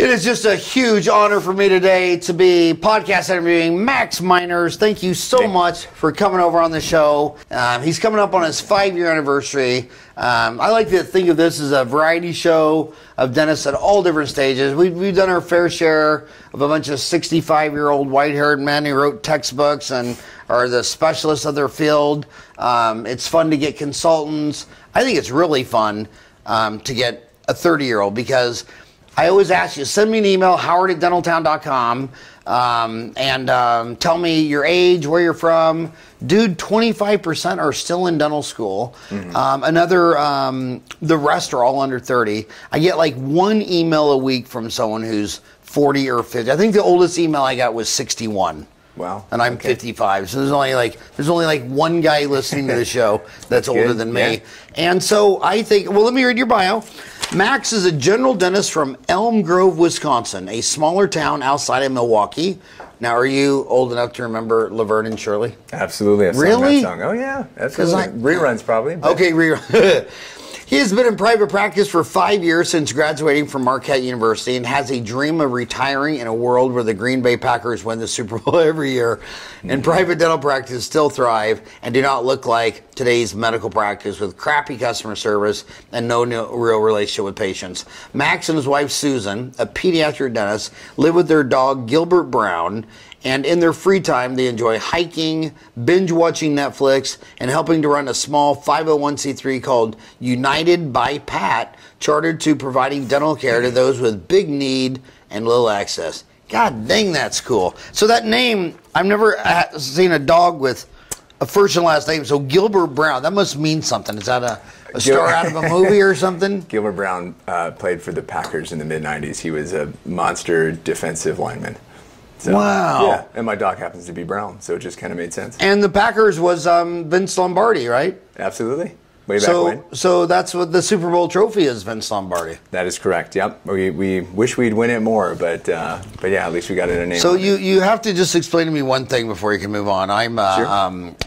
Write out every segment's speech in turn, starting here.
It is just a huge honor for me today to be podcast interviewing Max Meinerz. Thank you so much for coming over on the show. He's coming up on his 5-year anniversary. I like to think of this as a variety show of dentists at all different stages. We've done our fair share of a bunch of 65-year-old white-haired men who wrote textbooks and are the specialists of their field. It's fun to get consultants. I think it's really fun to get a 30-year-old because I always ask you, send me an email, howard@dentaltown.com, and tell me your age, where you're from. Dude, 25% are still in dental school. The rest are all under 30. I get like 1 email a week from someone who's 40 or 50. I think the oldest email I got was 61. Wow. And I'm 55. So there's only like 1 guy listening to the show that's older than me. Yeah. And so I think, well, let me read your bio. Max is a general dentist from Elm Grove, Wisconsin, a smaller town outside of Milwaukee. Now, are you old enough to remember Laverne and Shirley? Absolutely. I've sung that song. Oh, yeah. Absolutely. Reruns, probably. But. Okay, reruns. He has been in private practice for 5 years since graduating from Marquette University and has a dream of retiring in a world where the Green Bay Packers win the Super Bowl every year and private dental practice still thrive and do not look like today's medical practice with crappy customer service and no real relationship with patients. Max and his wife Susan, a pediatric dentist, live with their dog Gilbert Brown, and in their free time, they enjoy hiking, binge-watching Netflix, and helping to run a small 501c3 called United by Pat, chartered to providing dental care to those with big need and little access. God dang, that's cool. So that name, I've never seen a dog with a first and last name. So Gilbert Brown, that must mean something. Is that a star out of a movie or something? Gilbert Brown played for the Packers in the mid-'90s. He was a monster defensive lineman. So, wow. Yeah, and my dog happens to be brown, so it just kind of made sense. And the Packers was Vince Lombardi, right? Absolutely. Way back when. So that's what the Super Bowl trophy is, Vince Lombardi. That is correct, yep. We wish we'd win it more, but yeah, at least we got it a name. So you have to just explain to me one thing before you can move on. I'm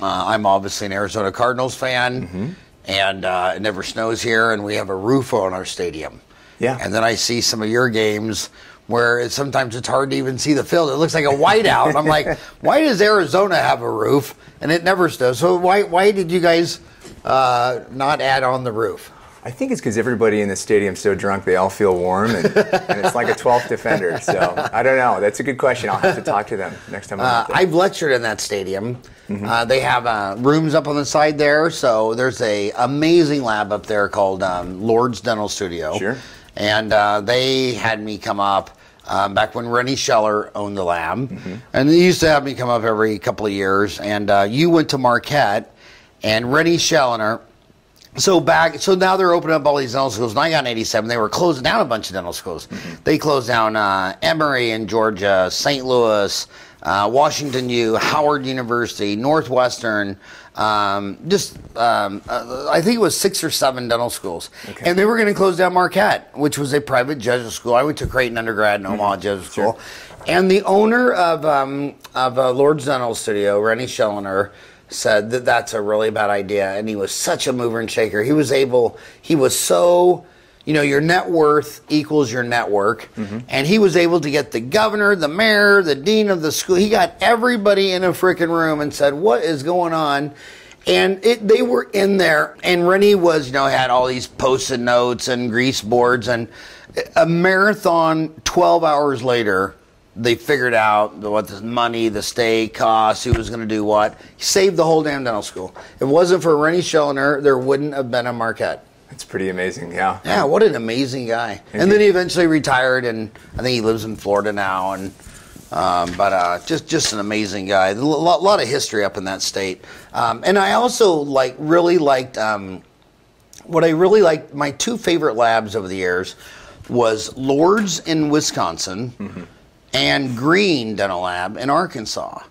obviously an Arizona Cardinals fan, and it never snows here, and we have a roof on our stadium. Yeah. And then I see some of your games where sometimes it's hard to even see the field. It looks like a whiteout. I'm like, why does Arizona have a roof and it never snows? So why did you guys not add on the roof? I think it's because everybody in the stadium's so drunk they all feel warm, and it's like a 12th defender. So I don't know. That's a good question. I'll have to talk to them next time I'm out there. I've lectured in that stadium. They have rooms up on the side there. So there's a amazing lab up there called Lord's Dental Studio. Sure. And they had me come up back when Rennie Scheller owned the lab. And they used to have me come up every couple of years. And you went to Marquette, and Rennie Scheller. So now they're opening up all these dental schools. And I got in '87. They were closing down a bunch of dental schools. They closed down Emory in Georgia, St. Louis, Washington U, Howard University, Northwestern. I think it was 6 or 7 dental schools. Okay. And they were going to close down Marquette, which was a private Jesuit school. I went to Creighton undergrad in Omaha Jesuit school. And the owner of Lord's Dental Studio, Rennie Scheller, said that that's a really bad idea. And he was such a mover and shaker. He was so, your net worth equals your network. And he was able to get the governor, the mayor, the dean of the school. He got everybody in a freaking room and said, what is going on? And they were in there. And Rennie was, had all these post-it notes and grease boards. And a marathon 12 hours later, they figured out what the money, the state costs, who was going to do what. He saved the whole damn dental school. If it wasn't for Rennie Scheller, there wouldn't have been a Marquette. It's pretty amazing, yeah. Yeah, what an amazing guy. And then he eventually retired, and I think he lives in Florida now. And just an amazing guy. A lot of history up in that state. And I also really liked what I really liked. My 2 favorite labs over the years was Lord's in Wisconsin and Green Dental Lab in Arkansas,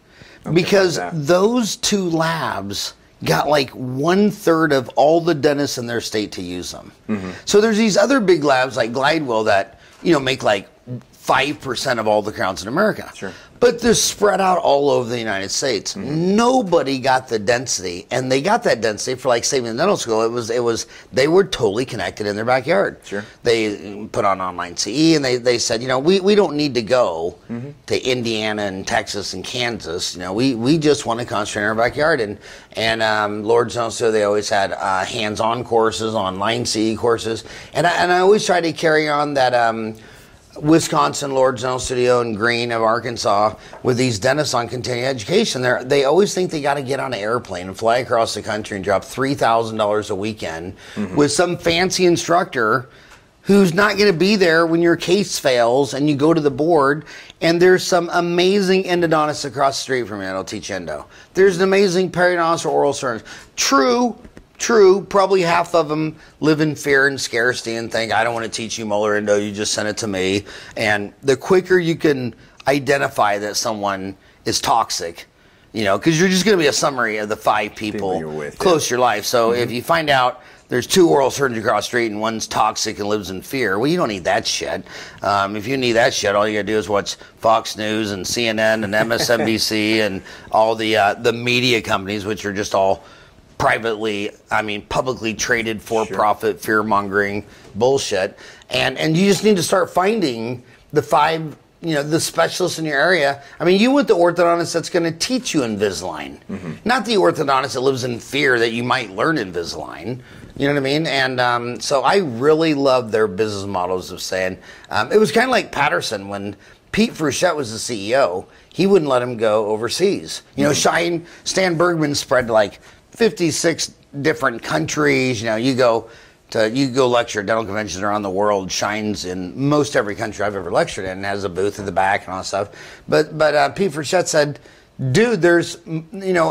because those 2 labs got like 1/3 of all the dentists in their state to use them. So there's these other big labs like Glidewell that make like 5% of all the crowns in America. But they're spread out all over the United States. Nobody got the density, and they got that density for like saving the dental school. It was they were totally connected in their backyard. Sure. They put on online CE, and they said, you know, we don't need to go to Indiana and Texas and Kansas. You know, we just want to concentrate in our backyard. And Lord's knows, so they always had hands-on courses, online CE courses, and I always try to carry on that. Wisconsin Lord's Dental Studio and Green of Arkansas with these dentists on continuing education. They always think they got to get on an airplane and fly across the country and drop $3,000 a weekend with some fancy instructor who's not going to be there when your case fails and you go to the board. And there's some amazing endodontists across the street from you that'll teach endo. There's an amazing periodontist or oral surgeon. True, probably half of them live in fear and scarcity and think, I don't want to teach you molar endo, you just send it to me. And the quicker you can identify that someone is toxic, you know, because you're just going to be a summary of the 5 people you're with, close to your life. So if you find out there's 2 oral surgeons across the street and one's toxic and lives in fear, well, you don't need that shit. If you need that shit, all you got to do is watch Fox News and CNN and MSNBC and all the media companies, which are just all publicly traded for-profit fear-mongering bullshit, and you just need to start finding the 5, you know, the specialists in your area. I mean, you want the orthodontist that's going to teach you Invisalign, not the orthodontist that lives in fear that you might learn Invisalign. You know what I mean? And so I really love their business models of saying, it was kind of like Patterson when Pete Frechette was the CEO. He wouldn't let him go overseas. You know, Stan Bergman spread like 56 different countries. You know, you go lecture at dental conventions around the world. Shine's in most every country I've ever lectured in and has a booth at the back and all that stuff. But Pete Frechette said, dude,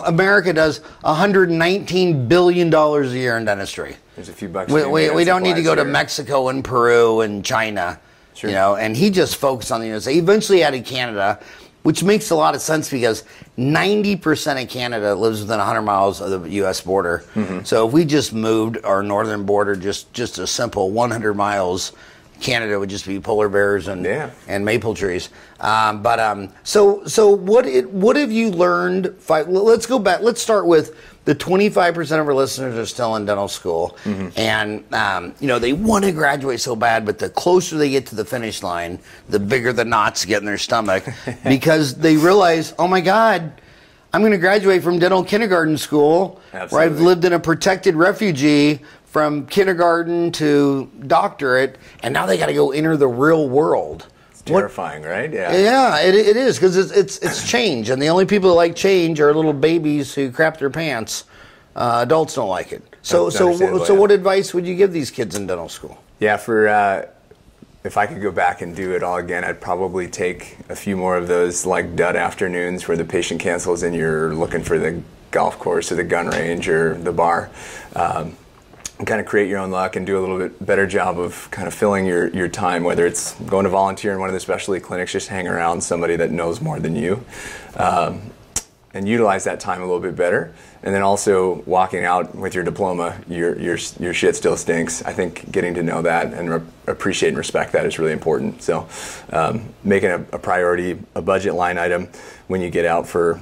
America does $119 billion a year in dentistry. There's a few bucks. We don't need to go to Mexico and Peru and China. Sure. You know, and he just focused on the USA. He eventually added Canada, which makes a lot of sense because 90% of Canada lives within 100 miles of the U.S. border. So if we just moved our northern border just a simple 100 miles, Canada would just be polar bears and maple trees. So what have you learned? Let's go back. Let's start with the 25% of our listeners are still in dental school, and you know, they want to graduate so bad, but the closer they get to the finish line, the bigger the knots get in their stomach because they realize, oh my God, I'm going to graduate from dental kindergarten school, where I've lived in a protected refugee from kindergarten to doctorate, and now they got to go enter the real world. It's terrifying, right? Yeah, it is, because it's change, and the only people that like change are little babies who crap their pants. Adults don't like it. So what advice would you give these kids in dental school? Yeah, if I could go back and do it all again, I'd probably take a few more of those like dud afternoons where the patient cancels and you're looking for the golf course or the gun range or the bar. And kind of create your own luck and do a little bit better job of kind of filling your time, whether it's going to volunteer in one of the specialty clinics, just hang around somebody that knows more than you, and utilize that time a little bit better. And then also walking out with your diploma, your shit still stinks. I think getting to know that and appreciate and respect that is really important. So making a priority, a budget line item when you get out for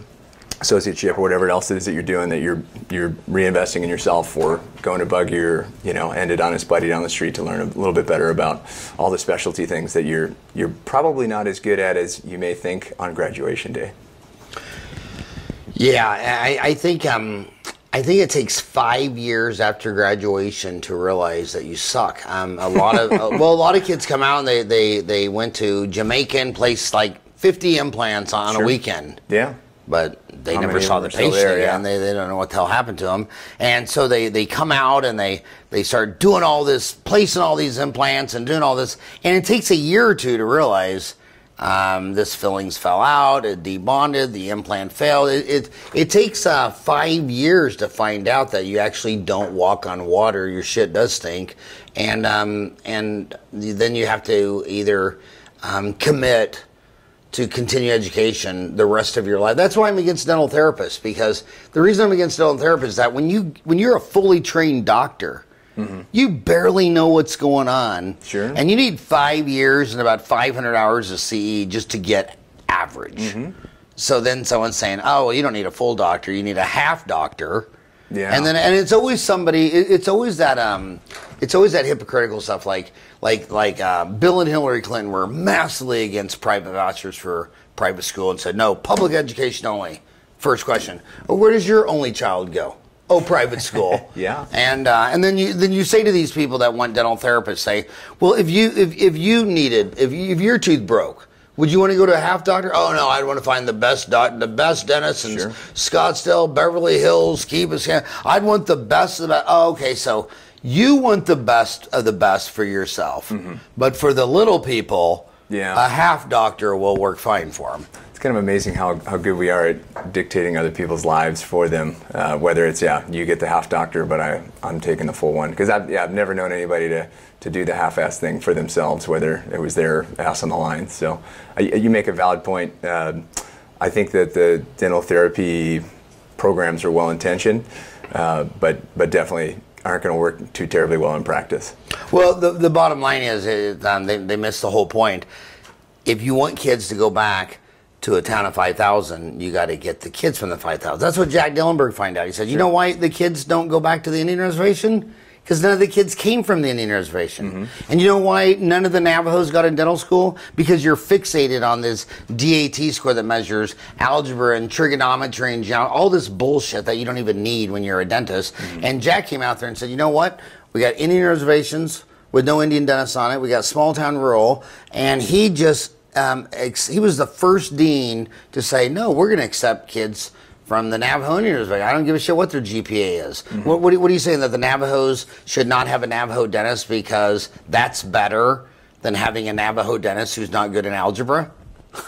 associateship or whatever else it is that you're doing, that you're reinvesting in yourself, or going to bug your endodontist buddy down the street to learn a little bit better about all the specialty things that you're probably not as good at as you may think on graduation day. Yeah, I think it takes 5 years after graduation to realize that you suck. A lot of kids come out and they went to Jamaica and placed like 50 implants on a weekend. Yeah. But they never saw the patient again. They don't know what the hell happened to them. And so they come out and they start doing all this, placing all these implants and doing all this. And it takes a year or two to realize this fillings fell out, it debonded, the implant failed. It takes 5 years to find out that you actually don't walk on water. Your shit does stink. And then you have to either commit to continue education the rest of your life. That's why I'm against dental therapists, because the reason I'm against dental therapists is that when you're a fully trained doctor, you barely know what's going on. Sure. And you need 5 years and about 500 hours of CE just to get average. average. So then someone's saying, oh, well, you don't need a full doctor, you need a half doctor. Yeah. And it's always somebody. It's always that. It's always that hypocritical stuff. Like Bill and Hillary Clinton were massively against private vouchers for private school and said no, public education only. First question: well, where does your only child go? Oh, private school. Yeah. And then you say to these people that want dental therapists, say, well, if your tooth broke, would you want to go to a half doctor? Oh no, I'd want to find the best dentist in Scottsdale, Beverly Hills, Key Biscayne. I'd want the best of the. Oh, okay, so you want the best of the best for yourself, but for the little people, a half doctor will work fine for them. It's kind of amazing how good we are at dictating other people's lives for them. Whether it's you get the half doctor, but I'm taking the full one, because I've never known anybody to do the half-ass thing for themselves, whether it was their ass on the line. So you make a valid point. I think that the dental therapy programs are well-intentioned, but definitely aren't going to work too terribly well in practice. Well, the bottom line is they missed the whole point. If you want kids to go back to a town of 5,000, you got to get the kids from the 5,000. That's what Jack Dillenberg found out. He said, you know why the kids don't go back to the Indian Reservation? Because none of the kids came from the Indian Reservation. And you know why none of the Navajos got in dental school? Because you're fixated on this DAT score that measures algebra and trigonometry and all this bullshit that you don't even need when you're a dentist. And Jack came out there and said, you know what? We got Indian Reservations with no Indian dentists on it. We got small town rural. And he just, he was the first dean to say, no, we're going to accept kids from the Navajo Indian Reservation. I don't give a shit what their GPA is. What are you saying, that the Navajos should not have a Navajo dentist because that's better than having a Navajo dentist who's not good in algebra?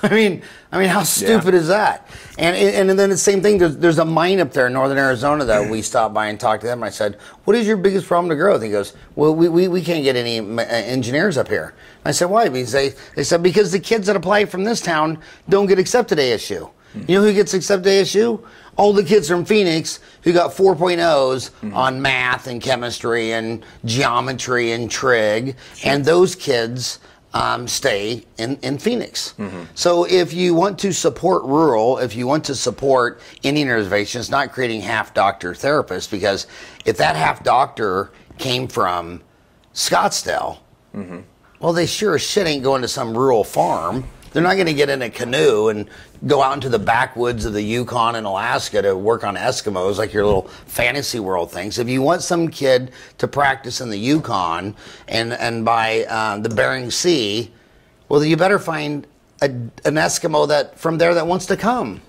I mean, how stupid is that? And then the same thing. There's a mine up there in northern Arizona that we stopped by and talked to them. And I said, "What is your biggest problem to growth?" He goes, "Well, we can't get any engineers up here." I said, "Why?" Because they said because the kids that apply from this town don't get accepted to ASU. You know who gets accepted to ASU? All the kids from Phoenix who got 4.0s on math and chemistry and geometry and trig, and those kids stay in Phoenix. So if you want to support rural, if you want to support Indian reservations, not creating half-doctor therapists, because if that half-doctor came from Scottsdale, well, they sure as shit ain't going to some rural farm. They're not going to get in a canoe and go out into the backwoods of the Yukon and Alaska to work on Eskimos like your little fantasy world things. If you want some kid to practice in the Yukon and by the Bering Sea, well, you better find an Eskimo that from there that wants to come.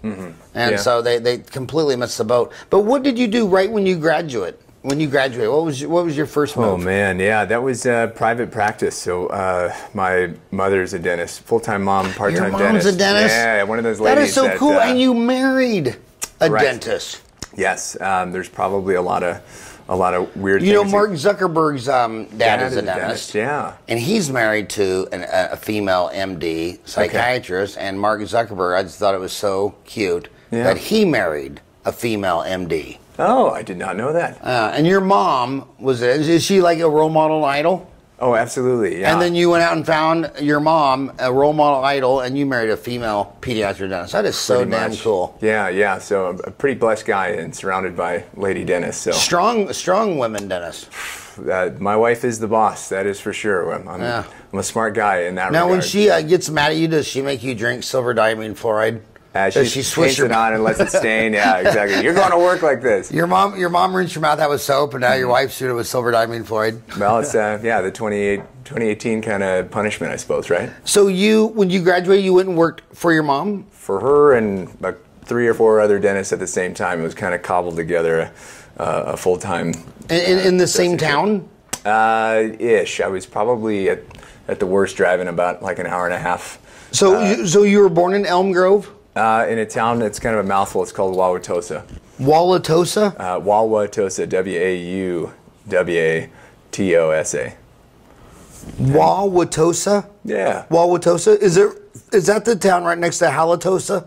And so they completely missed the boat. But what did you do right when you graduate? When you graduated, what was your first move? Oh man, that was private practice. So my mother's a dentist, full-time mom, part-time dentist. Your mom's a dentist? Yeah, one of those ladies. That is so cool. And you married a dentist. Yes, there's probably a lot of weird things. You know, Mark Zuckerberg's dad is a dentist. Yeah. And he's married to a female MD psychiatrist. And Mark Zuckerberg, I just thought it was so cute that he married a female MD. Oh, I did not know that. And your mom, is she like a role model idol? Oh, absolutely, yeah. And then you went out and found your mom a role model idol, and you married a female pediatric dentist. That is so damn cool. Yeah. So I'm a pretty blessed guy and surrounded by lady dentists. So strong women dentists. My wife is the boss, that is for sure. I'm a smart guy in that regard. Now, when she gets mad at you, does she make you drink silver diamine fluoride? She paints it on and lets it stain. Yeah, exactly. You're going to work like this. Your mom rinsed your mouth out with soap, and now your wife's doing it with silver diamine fluoride. Well, it's the 2018 kind of punishment, I suppose, right? So when you graduated, you went and worked for your mom? For her and about 3 or 4 other dentists at the same time. It was kind of cobbled together a full-time. In the same town? Ish. I was probably at the worst driving about like an hour and a half. So you were born in Elm Grove? In a town that's kind of a mouthful. It's called Wauwatosa. Wauwatosa? Wauwatosa, Wauwatosa. Wauwatosa? Yeah. Wauwatosa? Is that the town right next to Halitosa?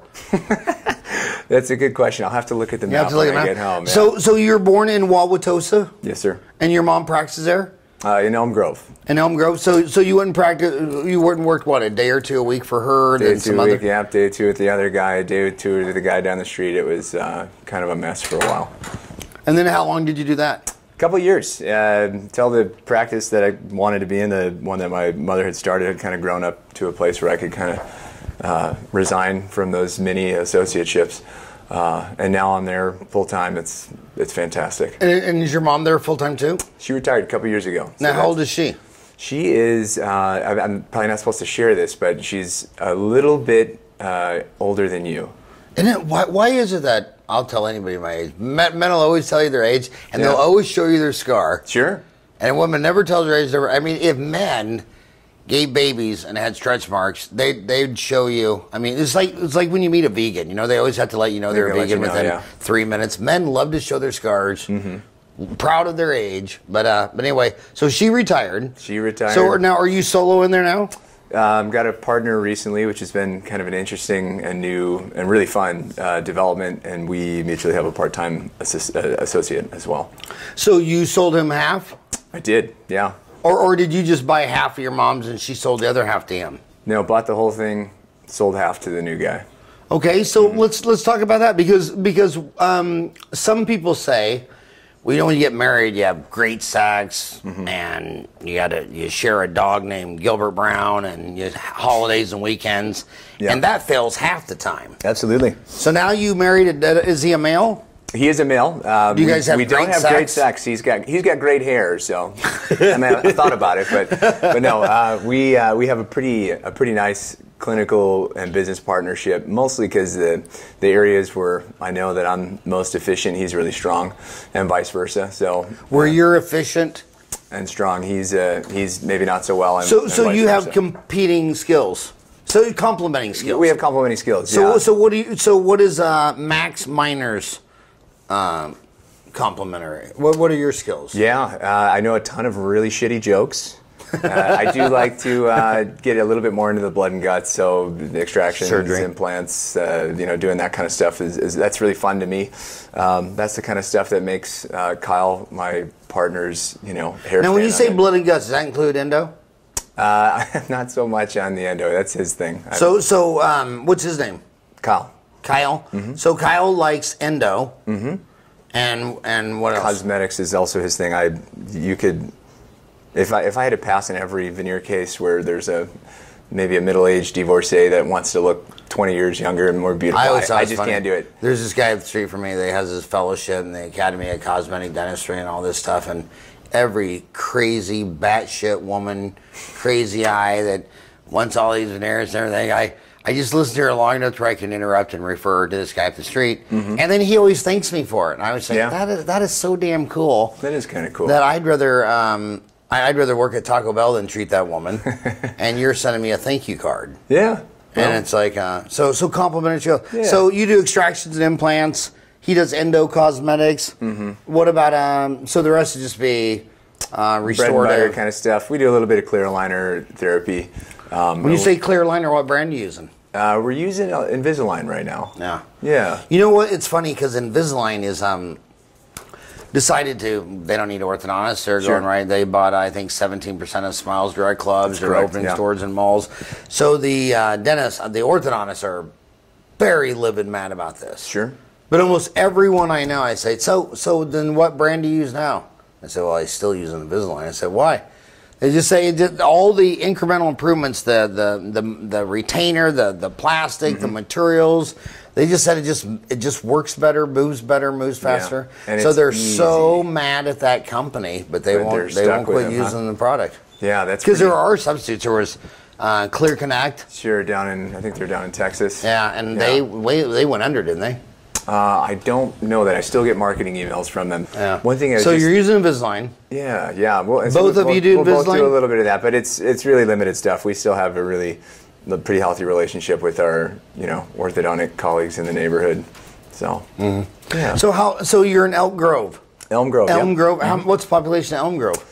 That's a good question. I'll have to look at the map when I get home. Yeah. So you were born in Wauwatosa? Yes, sir. And your mom practices there? In Elm Grove. In Elm Grove. So you wouldn't practice. You wouldn't work what, a day or two a week for her, Day then two some a other. week, yeah. Day two with the other guy. Day two with the guy down the street. It was kind of a mess for a while. And then how long did you do that? A couple of years, until the practice that I wanted to be in, the one that my mother had started, had kind of grown up to a place where I could kind of resign from those mini associateships. And now I'm there full time. It's fantastic. And is your mom there full time too? She retired a couple years ago. Now, how old is she? She is, I'm probably not supposed to share this, but she's a little bit older than you. And why is it that, I'll tell anybody my age, men will always tell you their age, and they'll always show you their scar. Sure. And a woman never tells her age. I mean, if men gave babies and had stretch marks, they'd show you. I mean, it's like when you meet a vegan. You know, they always have to let you know they're a vegan within 3 minutes. Men love to show their scars. Mm-hmm. Proud of their age. But anyway, so she retired. She retired. So now, are you solo in there now? Got a partner recently, which has been kind of an interesting and new and really fun development, and we mutually have a part-time associate as well. So you sold him half? I did, yeah. Or did you just buy half of your mom's and she sold the other half to him? No, bought the whole thing, sold half to the new guy. Okay, so let's talk about that because some people say, well, you know, when you get married, you have great sex, and you share a dog named Gilbert Brown, and you holidays and weekends, and that fails half the time. Absolutely. So now you married. Is he a male? He is a male. Do you guys have we great don't have sex? great sex. He's got great hair, so I mean, I thought about it, but no. We have a pretty nice clinical and business partnership, mostly because the areas where I know that I'm most efficient, he's really strong, and vice versa. So where you're efficient and strong, he's maybe not so well. So you have competing skills. So complementing skills. We have complementing skills. So yeah. So what is Max Meinerz complementary? What are your skills? Yeah, I know a ton of really shitty jokes. I do like to get a little bit more into the blood and guts, so the extractions, surgery, implants, doing that kind of stuff is that's really fun to me. That's the kind of stuff that makes Kyle, my partner's, hair. Now, when you say blood and guts, does that include endo? Not so much on the endo. That's his thing. So what's his name? Kyle. Kyle. Mm-hmm. So Kyle likes endo. Mm-hmm. And what else? Cosmetics is also his thing. You could. If I had to pass in every veneer case where there's maybe a middle-aged divorcee that wants to look 20 years younger and more beautiful, I just can't do it. There's this guy up the street from me that has his fellowship in the Academy of Cosmetic Dentistry and all this stuff, and every crazy batshit woman, crazy eye that wants all these veneers and everything, I just listen to her long enough where I can interrupt and refer to this guy up the street, and then he always thanks me for it. And I was like, that is so damn cool. That is kind of cool. That I'd rather work at Taco Bell than treat that woman, and you're sending me a thank you card. Yeah. And it's like, so complimentary skill. Yeah. So you do extractions and implants. He does endo cosmetics. Mm-hmm. What about, so the rest would just be restorative? Bread and butter kind of stuff. We do a little bit of clear aligner therapy. When you say clear aligner, what brand are you using? We're using Invisalign right now. Yeah. Yeah. You know what? It's funny because Invisalign is, decided they don't need orthodontists. They're going right. They bought, I think, 17% of Smiles Direct Clubs. They're opening stores in malls. So the dentists, the orthodontists are very livid mad about this. Sure. But almost everyone I know, I say, so then what brand do you use now? I say, well, I still use Invisalign. I said, why? They just say all the incremental improvements, the retainer, the plastic, the materials. They just said it just works better, moves faster. Yeah. So they're so mad at that company, but they won't quit using the product. Yeah, that's because there are substitutes. There was Clear Connect. Sure, I think they're down in Texas. Yeah, and they went under, didn't they? I don't know that. I still get marketing emails from them. Yeah. One thing. So you're using Invisalign. Yeah. Well, both of you do Invisalign? We'll both do a little bit of that, but it's really limited stuff. We still have a pretty healthy relationship with our orthodontic colleagues in the neighborhood. So yeah. So you're in Elm Grove. Elm Grove. Elm Grove. What's the population of Elm Grove?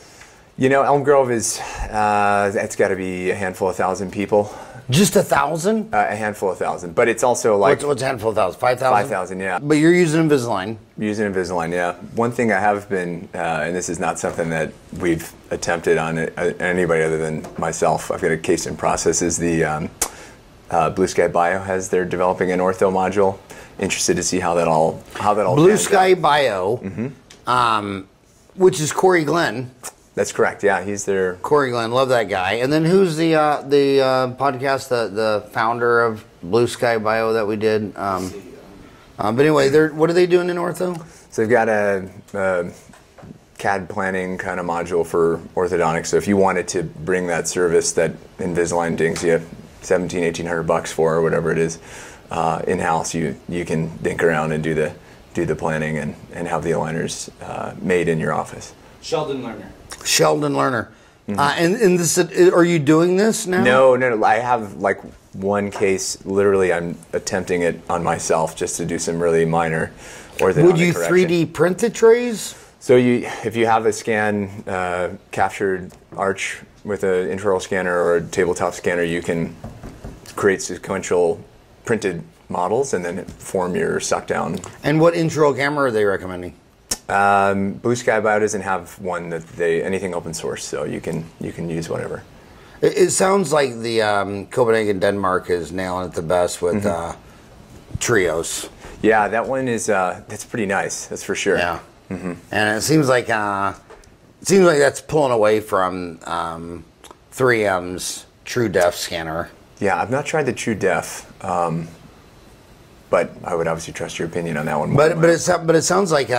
You know, Elm Grove is, it's got to be a handful of thousand people. Just 1,000? A handful of thousand. But it's also like... What's a handful of thousand? 5,000? 5,000, yeah. But you're using Invisalign. Using Invisalign, yeah. One thing I have been, and this is not something that we've attempted on anybody other than myself, I've got a case in process, is the Blue Sky Bio they're developing an ortho module. Interested to see how that all Blue Sky Bio, which is Corey Glenn. That's correct. Yeah, he's there. Corey Glenn, love that guy. And then who's the podcast, the founder of Blue Sky Bio that we did? But anyway, what are they doing in ortho? So they've got a CAD planning kind of module for orthodontics. So if you wanted to bring that service that Invisalign dings you $1,700-1,800 for, or whatever it is, in-house, you can dink around and do the planning and have the aligners made in your office. Sheldon Lerner. And this, are you doing this now? No. I have like one case. Literally, I'm attempting it on myself just to do some really minor orthodontic Would you correction. 3D print the trays? So if you have a scan captured arch with an intraoral scanner or a tabletop scanner, you can create sequential printed models and then form your suck down. And what intraoral camera are they recommending? Blue Sky Bio doesn't have one that anything open source, so you can use whatever. It sounds like the Copenhagen, Denmark is nailing it the best with trios. Yeah, that one is that's pretty nice. That's for sure. Yeah, and it seems like that's pulling away from 3M's True Depth scanner. Yeah, I've not tried the True Depth, but I would obviously trust your opinion on that one. But it sounds like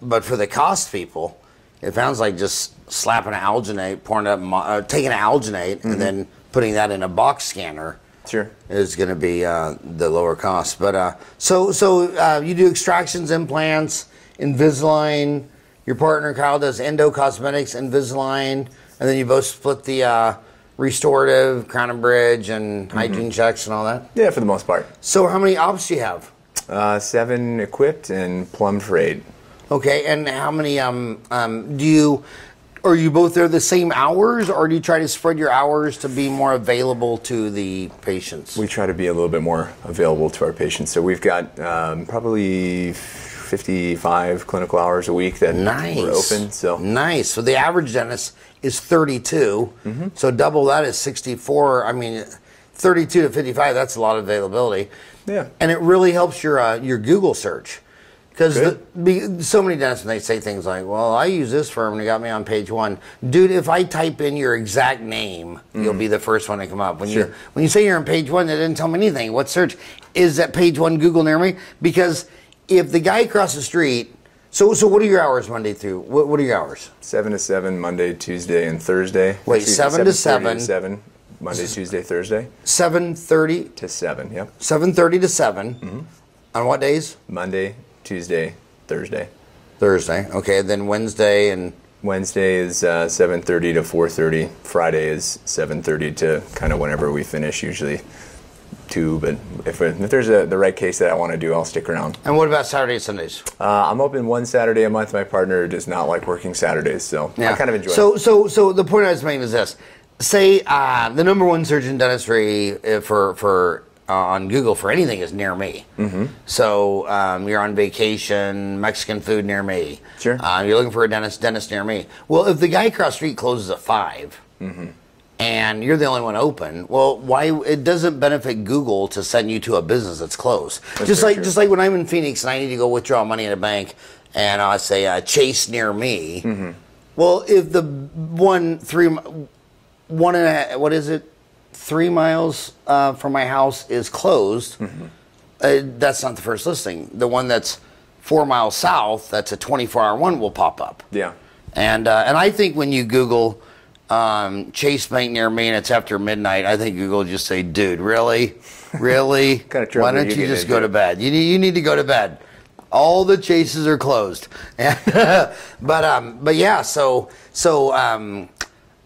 but for the cost people, it sounds like just slapping an alginate, pouring it up, taking an alginate, and then putting that in a box scanner. Sure. Is going to be the lower cost. But so you do extractions, implants, Invisalign. Your partner Kyle does endo cosmetics, Invisalign, and then you both split the restorative, crown and bridge, and hygiene checks and all that. Yeah, for the most part. So how many ops do you have? 7 equipped and plumbed for 8. Okay, and how many are you both there the same hours, or do you try to spread your hours to be more available to the patients? We try to be a little bit more available to our patients. So we've got probably 55 clinical hours a week that we're open. So nice. So the average dentist is 32. So double that is 64. I mean, 32 to 55. That's a lot of availability. Yeah. And it really helps your Google search. Because so many dentists, when they say things like, well, I use this firm and it got me on page 1. Dude, if I type in your exact name, you'll be the first one to come up. When you say you're on page 1, that didn't tell me anything. What search? Is that page 1 Google near me? Because if the guy across the street, so what are your hours Monday through? What are your hours? 7 to 7, Monday, Tuesday, and Thursday. Wait, 7 to 7. 7, Monday, Tuesday, Thursday. 7:30 to 7, yep. 7:30 to 7. On what days? Monday, Tuesday, Thursday. Thursday, okay. Then Wednesday and... Wednesday is 7:30 to 4:30. Friday is 7:30 to kind of whenever we finish, usually 2. But if there's the right case that I want to do, I'll stick around. And what about Saturdays, Sundays? I'm open 1 Saturday a month. My partner does not like working Saturdays, so I kind of enjoy it. So the point I was making is this. Say the number 1 search in dentistry for on Google for anything is near me. So you're on vacation, Mexican food near me. Sure. You're looking for a dentist near me. Well, if the guy across the street closes at 5, and you're the only one open, well, why it doesn't benefit Google to send you to a business that's closed? Just like when I'm in Phoenix and I need to go withdraw money at a bank, and I say Chase near me. Well, if the 3 miles from my house is closed, that's not the first listing. The one that's 4 miles south, that's a 24-hour one, will pop up. Yeah. And I think when you Google Chase Bank near me and it's after midnight, I think Google will just say, dude, really? Really? Why don't you just go to bed? You need to go to bed. All the Chases are closed. But yeah, so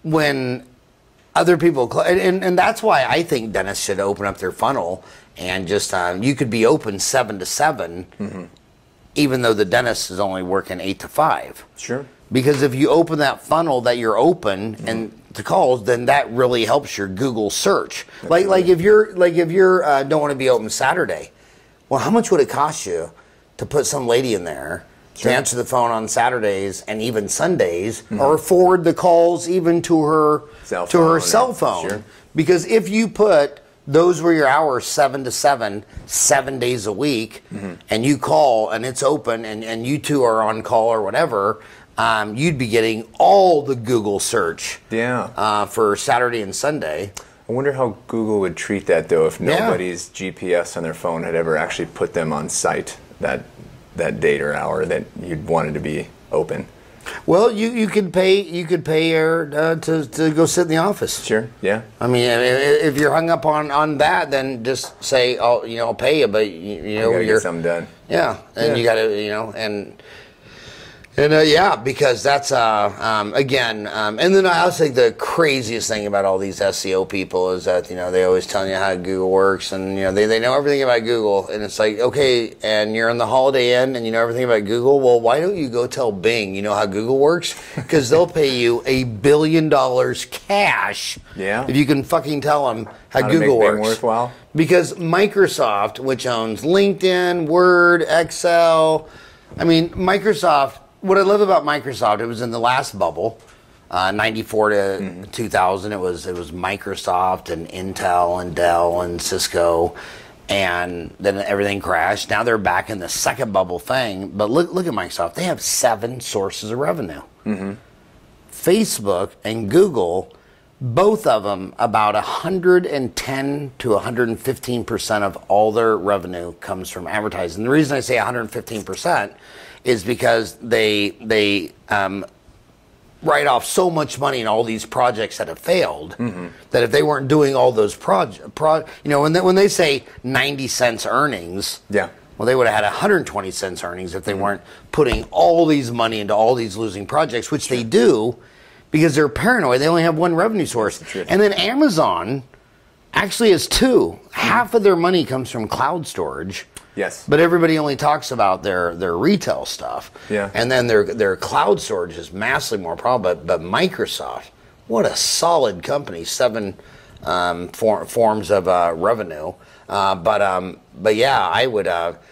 when other people, and that's why I think dentists should open up their funnel and just, you could be open 7 to 7, even though the dentist is only working 8 to 5. Sure. Because if you open that funnel that you're open and to calls, then that really helps your Google search. Like if you're don't want to be open Saturday, well, how much would it cost you to put some lady in there to answer the phone on Saturdays and even Sundays, or forward the calls even to her cell phone? Sure. Because if you put those were your hours, 7 to 7, 7 days a week, and you call and it's open and you two are on call or whatever, you'd be getting all the Google search for Saturday and Sunday. I wonder how Google would treat that, though, if nobody's GPS on their phone had ever actually put them on site that date or hour that you'd wanted to be open. Well, you could pay her to go sit in the office. Sure. Yeah. I mean, if you're hung up on that, then just say, "Oh, I'll pay you," but you're get something done. Yeah, and you got to, because that's again, and then I also think the craziest thing about all these SEO people is that they always tell you how Google works, and they know everything about Google, and it's like, okay, and you're in the Holiday Inn and you know everything about Google. Well, why don't you go tell Bing how Google works? Because they'll pay you $1 billion cash if you can fucking tell them how Google works. Bing worthwhile? Because Microsoft, which owns LinkedIn, Word, Excel, I mean Microsoft. What I love about Microsoft, it was in the last bubble, 94 to 2000. It was Microsoft and Intel and Dell and Cisco, and then everything crashed. Now they're back in the second bubble thing. But look at Microsoft. They have 7 sources of revenue. Facebook and Google, both of them, about 110 to 115% of all their revenue comes from advertising. The reason I say 115% is because they write off so much money in all these projects that have failed that if they weren't doing all those when they say 90 cents earnings, well, they would have had 120 cents earnings if they weren't putting all these money into all these losing projects, which they do because they're paranoid. They only have one revenue source. And then Amazon actually has 2. Half of their money comes from cloud storage. Yes. But everybody only talks about their retail stuff. Yeah. And then their cloud storage is massively more profitable. But Microsoft, what a solid company, 7 forms of revenue. But yeah, I would.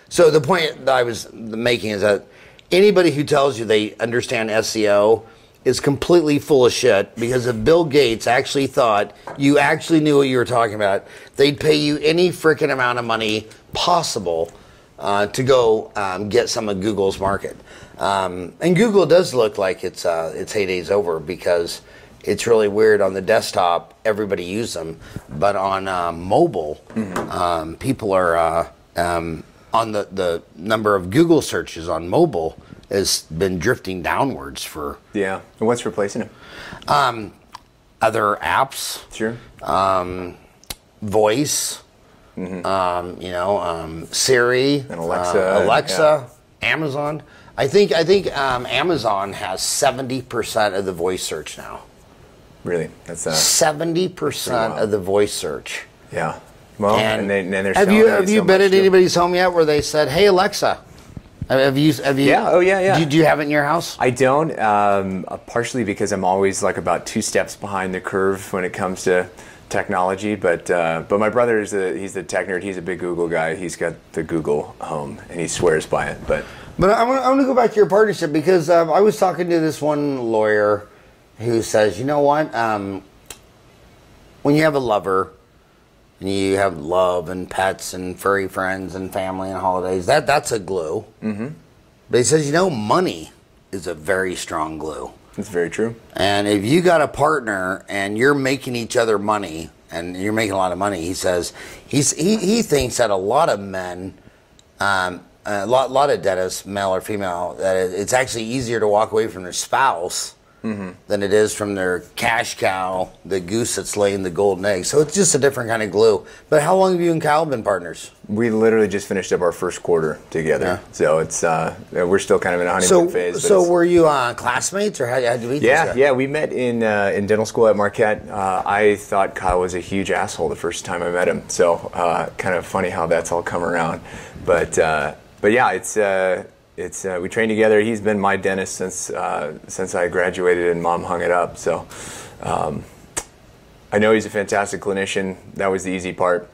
So the point that I was making is that anybody who tells you they understand SEO is completely full of shit, because if Bill Gates actually thought you actually knew what you were talking about, they'd pay you any freaking amount of money possible to go get some of Google's market. And Google does look like its heyday's over, because it's really weird. On the desktop, everybody uses them, but on mobile, people are on the number of Google searches on mobile has been drifting downwards for. Yeah. And what's replacing them? Other apps. Sure. Voice. Siri. And Alexa. Amazon. I think Amazon has 70% of the voice search now. Really? That's 70% of the voice search. Yeah. Well, and they're have you been at anybody's home yet where they said, "Hey Alexa"? Have you? Yeah. Oh, yeah. Do you have it in your house? I don't. Partially because I'm always like about 2 steps behind the curve when it comes to technology. But my brother he's the tech nerd. He's a big Google guy. He's got the Google Home and he swears by it. But I want to go back to your partnership, because I was talking to this one lawyer who says, you know what? When you have a lover, and you have love and pets and furry friends and family and holidays, that's a glue. But he says, money is a very strong glue. That's very true. And if you got a partner and you're making each other money, and you're making a lot of money, he says, he thinks that a lot of men, a lot of dentists, male or female, that it's actually easier to walk away from their spouse than it is from their cash cow, the goose that's laying the golden egg. So it's just a different kind of glue. But how long have you and Kyle been partners? We literally just finished up our first quarter together. Yeah. So it's we're still kind of in a honeymoon phase. So were you classmates, or how did you meet? Yeah, we met in dental school at Marquette. I thought Kyle was a huge asshole the first time I met him. So kind of funny how that's all come around. But yeah, it's we trained together. He's been my dentist since I graduated and Mom hung it up. So I know he's a fantastic clinician. That was the easy part.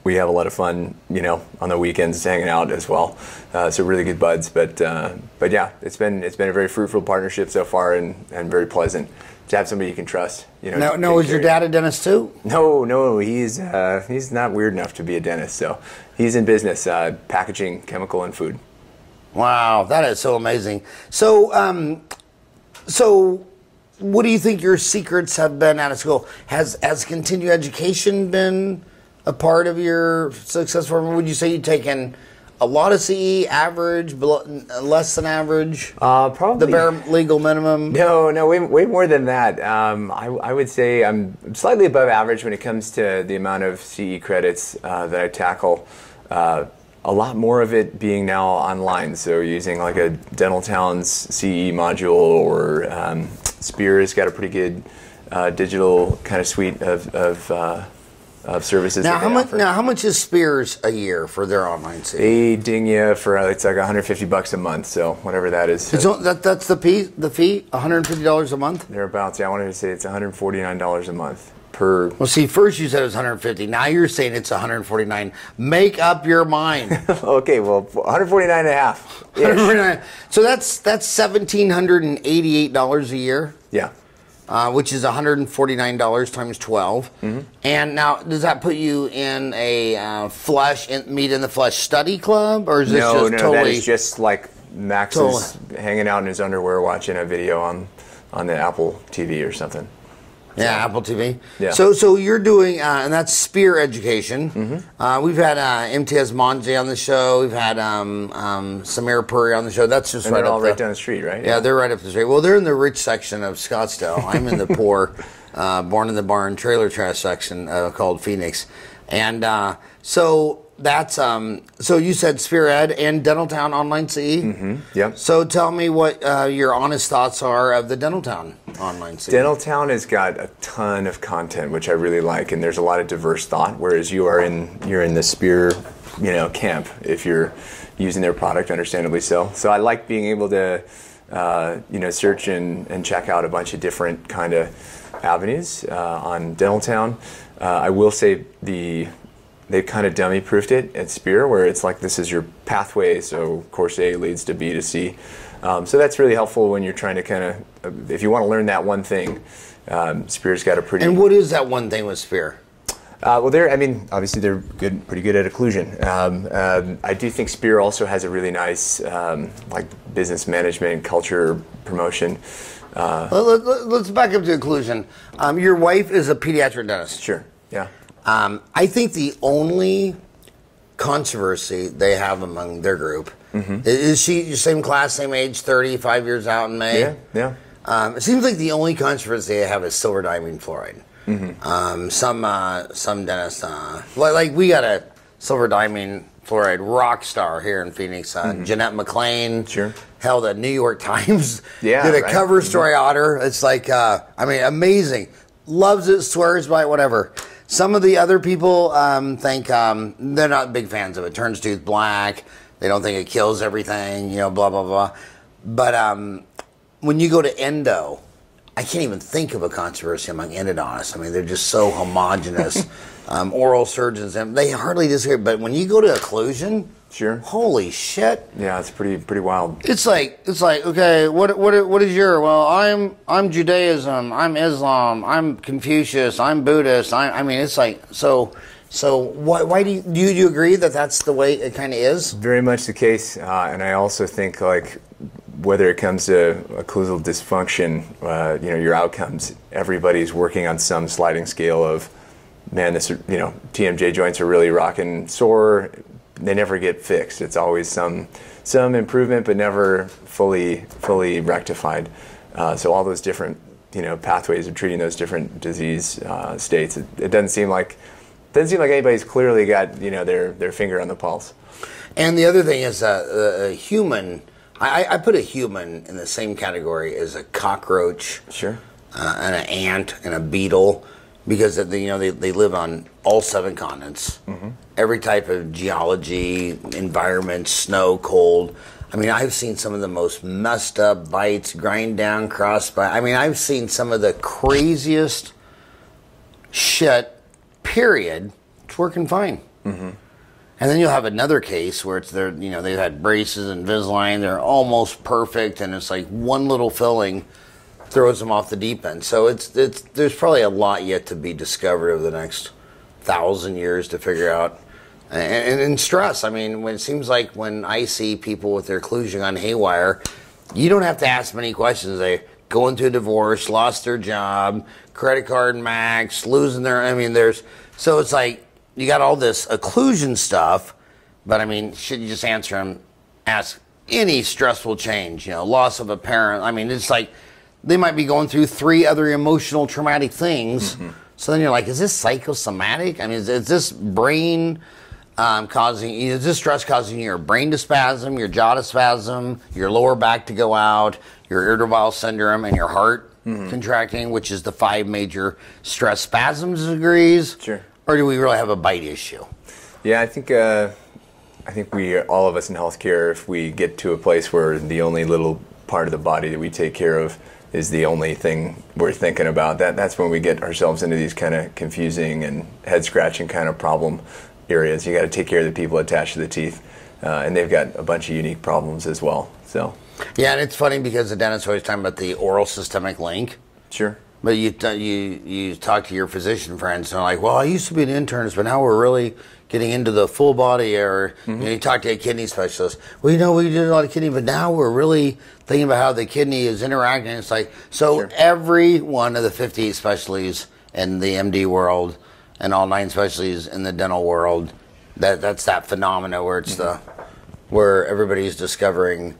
We have a lot of fun, on the weekends hanging out as well. So really good buds. But yeah, it's been a very fruitful partnership so far, and very pleasant to have somebody you can trust. No, is your dad a dentist too? No, he's not weird enough to be a dentist. So he's in business, packaging, chemical, and food. Wow, that is so amazing. So, what do you think your secrets have been out of school? Has continuing education been a part of your success? Would you say you've taken a lot of CE, average, less than average? Probably the bare legal minimum. No, way more than that. I would say I'm slightly above average when it comes to the amount of CE credits that I tackle. A lot more of it being now online, so using like a Dental Town's CE module, or Spear's got a pretty good digital kind of suite of services. Now, how much is Spears a year for their online CE? They ding you for it's like $150 a month, so whatever that is. That's the fee, $150 a month. Thereabouts. Yeah, I wanted to say it's $149 a month per. Well, see, first you said it was $150. Now you're saying it's $149. Make up your mind. Okay, well, $149 and a half. $149. So that's $1,788 a year. Yeah. Which is $149 times 12. Mm-hmm. And now, does that put you in a meet in the flesh study club, or is this just totally? That is just like Max is hanging out in his underwear watching a video on the Apple TV or something. Yeah, Apple TV. Yeah. So you're doing, and that's Spear Education. Mm-hmm. We've had Imtiaz Manji on the show. We've had Samir Puri on the show. That's just right down the street, right? Yeah, they're right up the street. Well, they're in the rich section of Scottsdale. I'm in the poor, born in the barn, trailer trash section called Phoenix. And so that's so you said Spear Ed and Dental Town online CE. Mm-hmm. Yep. So tell me what your honest thoughts are of the Dental Town online CE. Dental Town has got a ton of content, which I really like, and there's a lot of diverse thought. Whereas you're in the Spear, camp if you're using their product, understandably so. So I like being able to, search and check out a bunch of different kind of avenues on Dental Town. I will say they've kind of dummy-proofed it at Spear, where it's like this is your pathway, so course A leads to B to C. So that's really helpful when you're trying to kind of, if you want to learn that one thing, Spear's got a pretty... And what is that one thing with Spear? Well, obviously they're pretty good at occlusion. I do think Spear also has a really nice, business management, culture promotion. Let's back up to occlusion. Your wife is a pediatric dentist. Sure, yeah. I think the only controversy they have among their group, is she your same class, same age, 35 years out in May? Yeah. It seems like the only controversy they have is silver diamine fluoride. Mm-hmm. Some dentists, like we got a silver diamine fluoride rock star here in Phoenix, Jeanette McLean. Sure. Hell, the New York Times did a cover story on her. It's like, amazing. Loves it, swears by it, whatever. Some of the other people think they're not big fans of it. Turns tooth black. They don't think it kills everything, blah, blah, blah. But when you go to endo, I can't even think of a controversy among endodontists. I mean, they're just so homogenous. Oral surgeons, and they hardly disagree. But when you go to occlusion, sure, holy shit. Yeah, it's pretty wild. It's like okay, what is your? Well, I'm Judaism, I'm Islam, I'm Confucius, I'm Buddhist. I mean, it's like so. Why do you agree that that's the way it kind of is? Very much the case, and I also think whether it comes to occlusal dysfunction, your outcomes, everybody's working on some sliding scale of, man, this TMJ joints are really rocking sore. They never get fixed. It's always some improvement, but never fully rectified. So all those different pathways of treating those different disease states. It doesn't seem like anybody's clearly got their finger on the pulse. And the other thing is a human. I put a human in the same category as a cockroach, sure, and an ant and a beetle, because they live on all 7 continents, every type of geology, environment, snow, cold. I mean, I've seen some of the most messed up bites, grind down, cross bite. I mean, I've seen some of the craziest shit, period. It's working fine. Mm-hmm. And then you'll have another case where it's they've had braces and Invisalign, they're almost perfect, and it's like one little filling throws them off the deep end. So there's probably a lot yet to be discovered over the next 1,000 years to figure out. And stress, I mean, when it seems like when I see people with their occlusion on haywire, you don't have to ask many questions. They go into a divorce, lost their job, credit card max, losing so it's like, you got all this occlusion stuff, but I mean, should you just ask any stressful change, loss of a parent. I mean, it's like they might be going through 3 other emotional traumatic things. Mm-hmm. So then you're like, is this psychosomatic? I mean, is this brain is this stress causing your brain to spasm, your jaw to spasm, your lower back to go out, your irritable bowel syndrome, and your heart contracting, which is the 5 major stress spasms degrees? Sure. Or do we really have a bite issue? Yeah, I think we, all of us in healthcare, if we get to a place where the only little part of the body that we take care of is the only thing we're thinking about, that's when we get ourselves into these kind of confusing and head-scratching kind of problem areas. You got to take care of the people attached to the teeth, and they've got a bunch of unique problems as well. So. Yeah, and it's funny because the dentist's always talking about the oral systemic link. Sure. But you talk to your physician friends and they're like, well, I used to be an internist, but now we're really getting into the full body. Or you talk to a kidney specialist. Well, we did a lot of kidney, but now we're really thinking about how the kidney is interacting. It's like, so sure. Every one of the 58 specialties in the MD world and all 9 specialties in the dental world, that's that phenomena where it's where everybody's discovering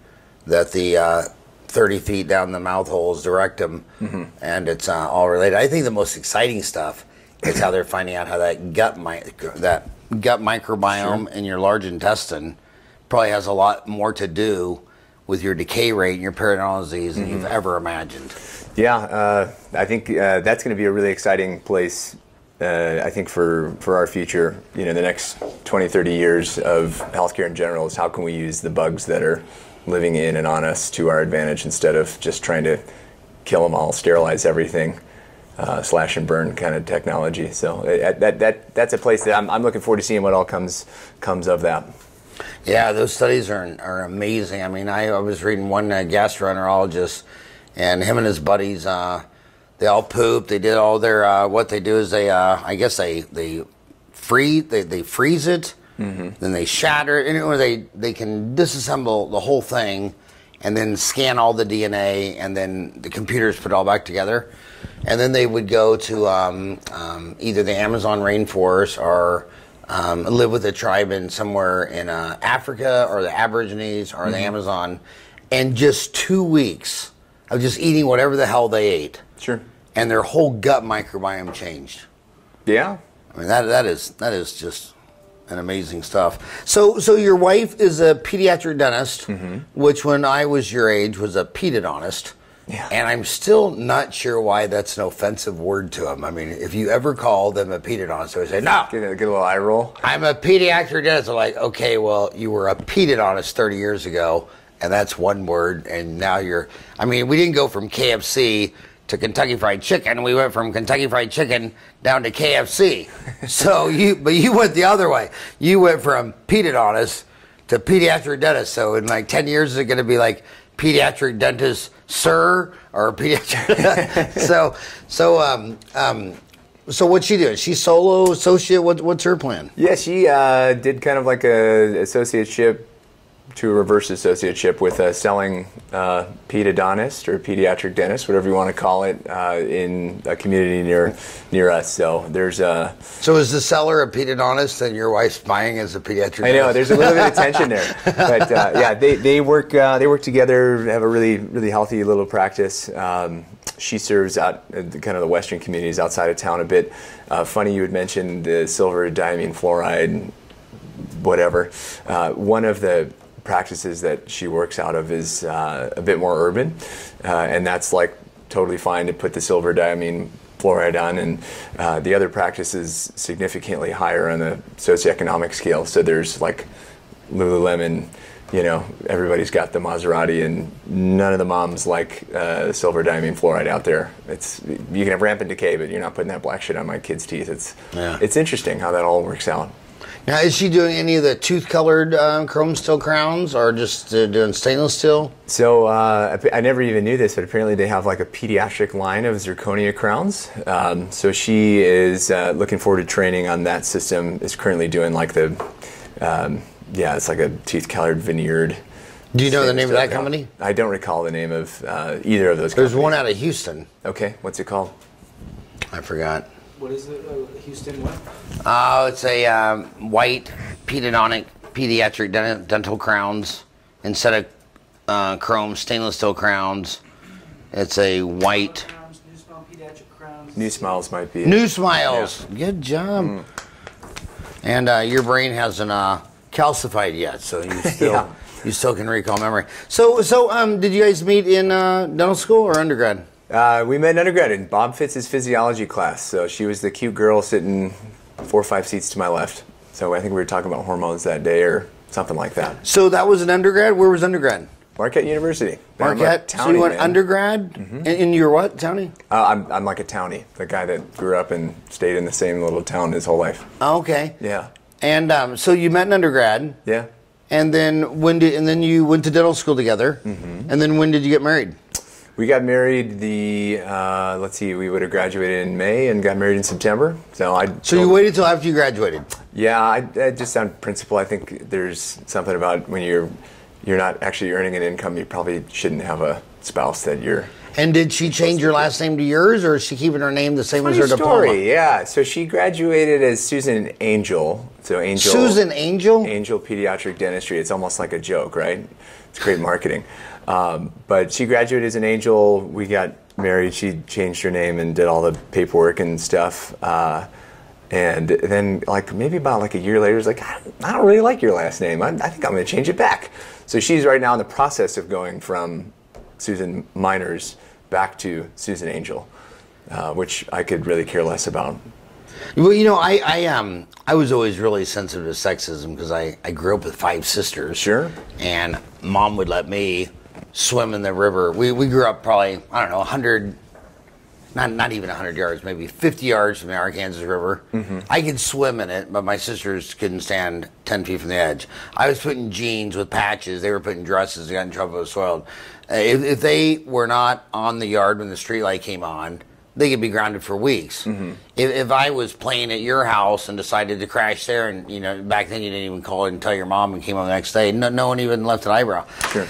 that the 30 feet down the mouth hole is the rectum, and it's all related. I think the most exciting stuff is how they're finding out how that gut microbiome in your large intestine probably has a lot more to do with your decay rate and your periodontal disease than you've ever imagined. Yeah, I think that's going to be a really exciting place, I think, for our future. The next 20, 30 years of healthcare in general is how can we use the bugs that are living in and on us to our advantage instead of just trying to kill them all, sterilize everything, slash and burn kind of technology. So that's a place that I'm looking forward to seeing what all comes of that. Yeah, those studies are amazing. I mean, I was reading one gastroenterologist, and him and his buddies, they all poop. They did all their what they do is they they freeze it. Then they shatter it, and they can disassemble the whole thing and then scan all the DNA, and then the computers put it all back together. And then they would go to either the Amazon rainforest or live with a tribe in somewhere in Africa or the Aborigines or the Amazon, and just 2 weeks of just eating whatever the hell they ate. Sure. And their whole gut microbiome changed. Yeah. I mean, that is just and amazing stuff. So your wife is a pediatric dentist, which when I was your age was a pedodontist. Yeah. And I'm still not sure why that's an offensive word to them. I mean, if you ever call them a pedodontist, they would say, no. Get a little eye roll. I'm a pediatric dentist. They're like, okay, well, you were a pedodontist 30 years ago, and that's one word, and now we didn't go from KFC to Kentucky Fried Chicken. We went from Kentucky Fried Chicken down to KFC. But you went the other way. You went from pedodontist to pediatric dentist. So in like 10 years, is it going to be like pediatric dentist, sir, or pediatric? So what's she doing? She's solo associate. What's her plan? Yeah, she did kind of like a associateship to a reverse associateship with a selling pedodontist or pediatric dentist, whatever you want to call it, in a community near us. So there's a. So is the seller a pedodontist and your wife's buying as a pediatric dentist? I know there's a little bit of tension there, but yeah, they work together, have a really really healthy little practice. She serves out kind of the western communities outside of town a bit. Funny you had mentioned the silver diamine fluoride, whatever. One of the practices that she works out of is a bit more urban, and that's like totally fine to put the silver diamine fluoride on, and the other practice is significantly higher on the socioeconomic scale. So there's like Lululemon you know, everybody's got the Maserati, and none of the moms like silver diamine fluoride out there. You can have rampant decay, but you're not putting that black shit on my kids' teeth. It's interesting how that all works out. Now, is she doing any of the tooth-colored chrome steel crowns, or just doing stainless steel? So I never even knew this, but apparently they have like a pediatric line of zirconia crowns. So she is looking forward to training on that system. Is currently doing like the, it's like a teeth-colored veneered. Do you know the name of that company? I don't recall the name of either of those companies. There's one out of Houston. Okay, what's it called? I forgot. What is it? Houston what? It's a white pediatric dental crowns instead of chrome stainless steel crowns. It's a white. New Smile Pediatric Crowns. New Smiles might be. New Smiles. Yeah. Good job. And your brain hasn't calcified yet, so you still you still can recall memory. So did you guys meet in dental school or undergrad? We met in undergrad in Bob Fitz's physiology class. So she was the cute girl sitting 4 or 5 seats to my left. So I think we were talking about hormones that day or something like that. So that was an undergrad? Where was undergrad? Marquette University. Marquette? Townie, so you went undergrad? In your what, townie? I'm like a townie, the guy that grew up and stayed in the same little town his whole life. Okay. Yeah. And so you met in undergrad. Yeah. And then then you went to dental school together. And then when did you get married? We got married let's see, we would have graduated in May and got married in September. So you waited till after you graduated? Yeah, I just on principle, I think there's something about when you're not actually earning an income, you probably shouldn't have a spouse that you're... And did she change your last name to yours, or is she keeping her name the same as her diploma? Story, yeah. So she graduated as Susan Angel. So Angel. Susan Angel? Angel Pediatric Dentistry. It's almost like a joke, right? It's great marketing. But she graduated as an Angel. We got married. She changed her name and did all the paperwork and stuff. And then, like maybe about like a year later, was like, I don't really like your last name. I think I'm going to change it back. So she's right now in the process of going from Susan Meinerz back to Susan Angel, which I could really care less about. Well, you know, I was always really sensitive to sexism because I grew up with 5 sisters. Sure. And Mom would let me swim in the river. We grew up probably, I don't know, 100, not even 100 yards, maybe 50 yards from the Arkansas River. I could swim in it, but my sisters couldn't stand 10 feet from the edge. I was putting jeans with patches. They were putting dresses. They got in trouble if it was soiled. If they were not on the yard when the street light came on, they could be grounded for weeks. If I was playing at your house and decided to crash there, and you know, back then you didn't even call it and tell your mom and came home the next day, no one even left an eyebrow. Sure.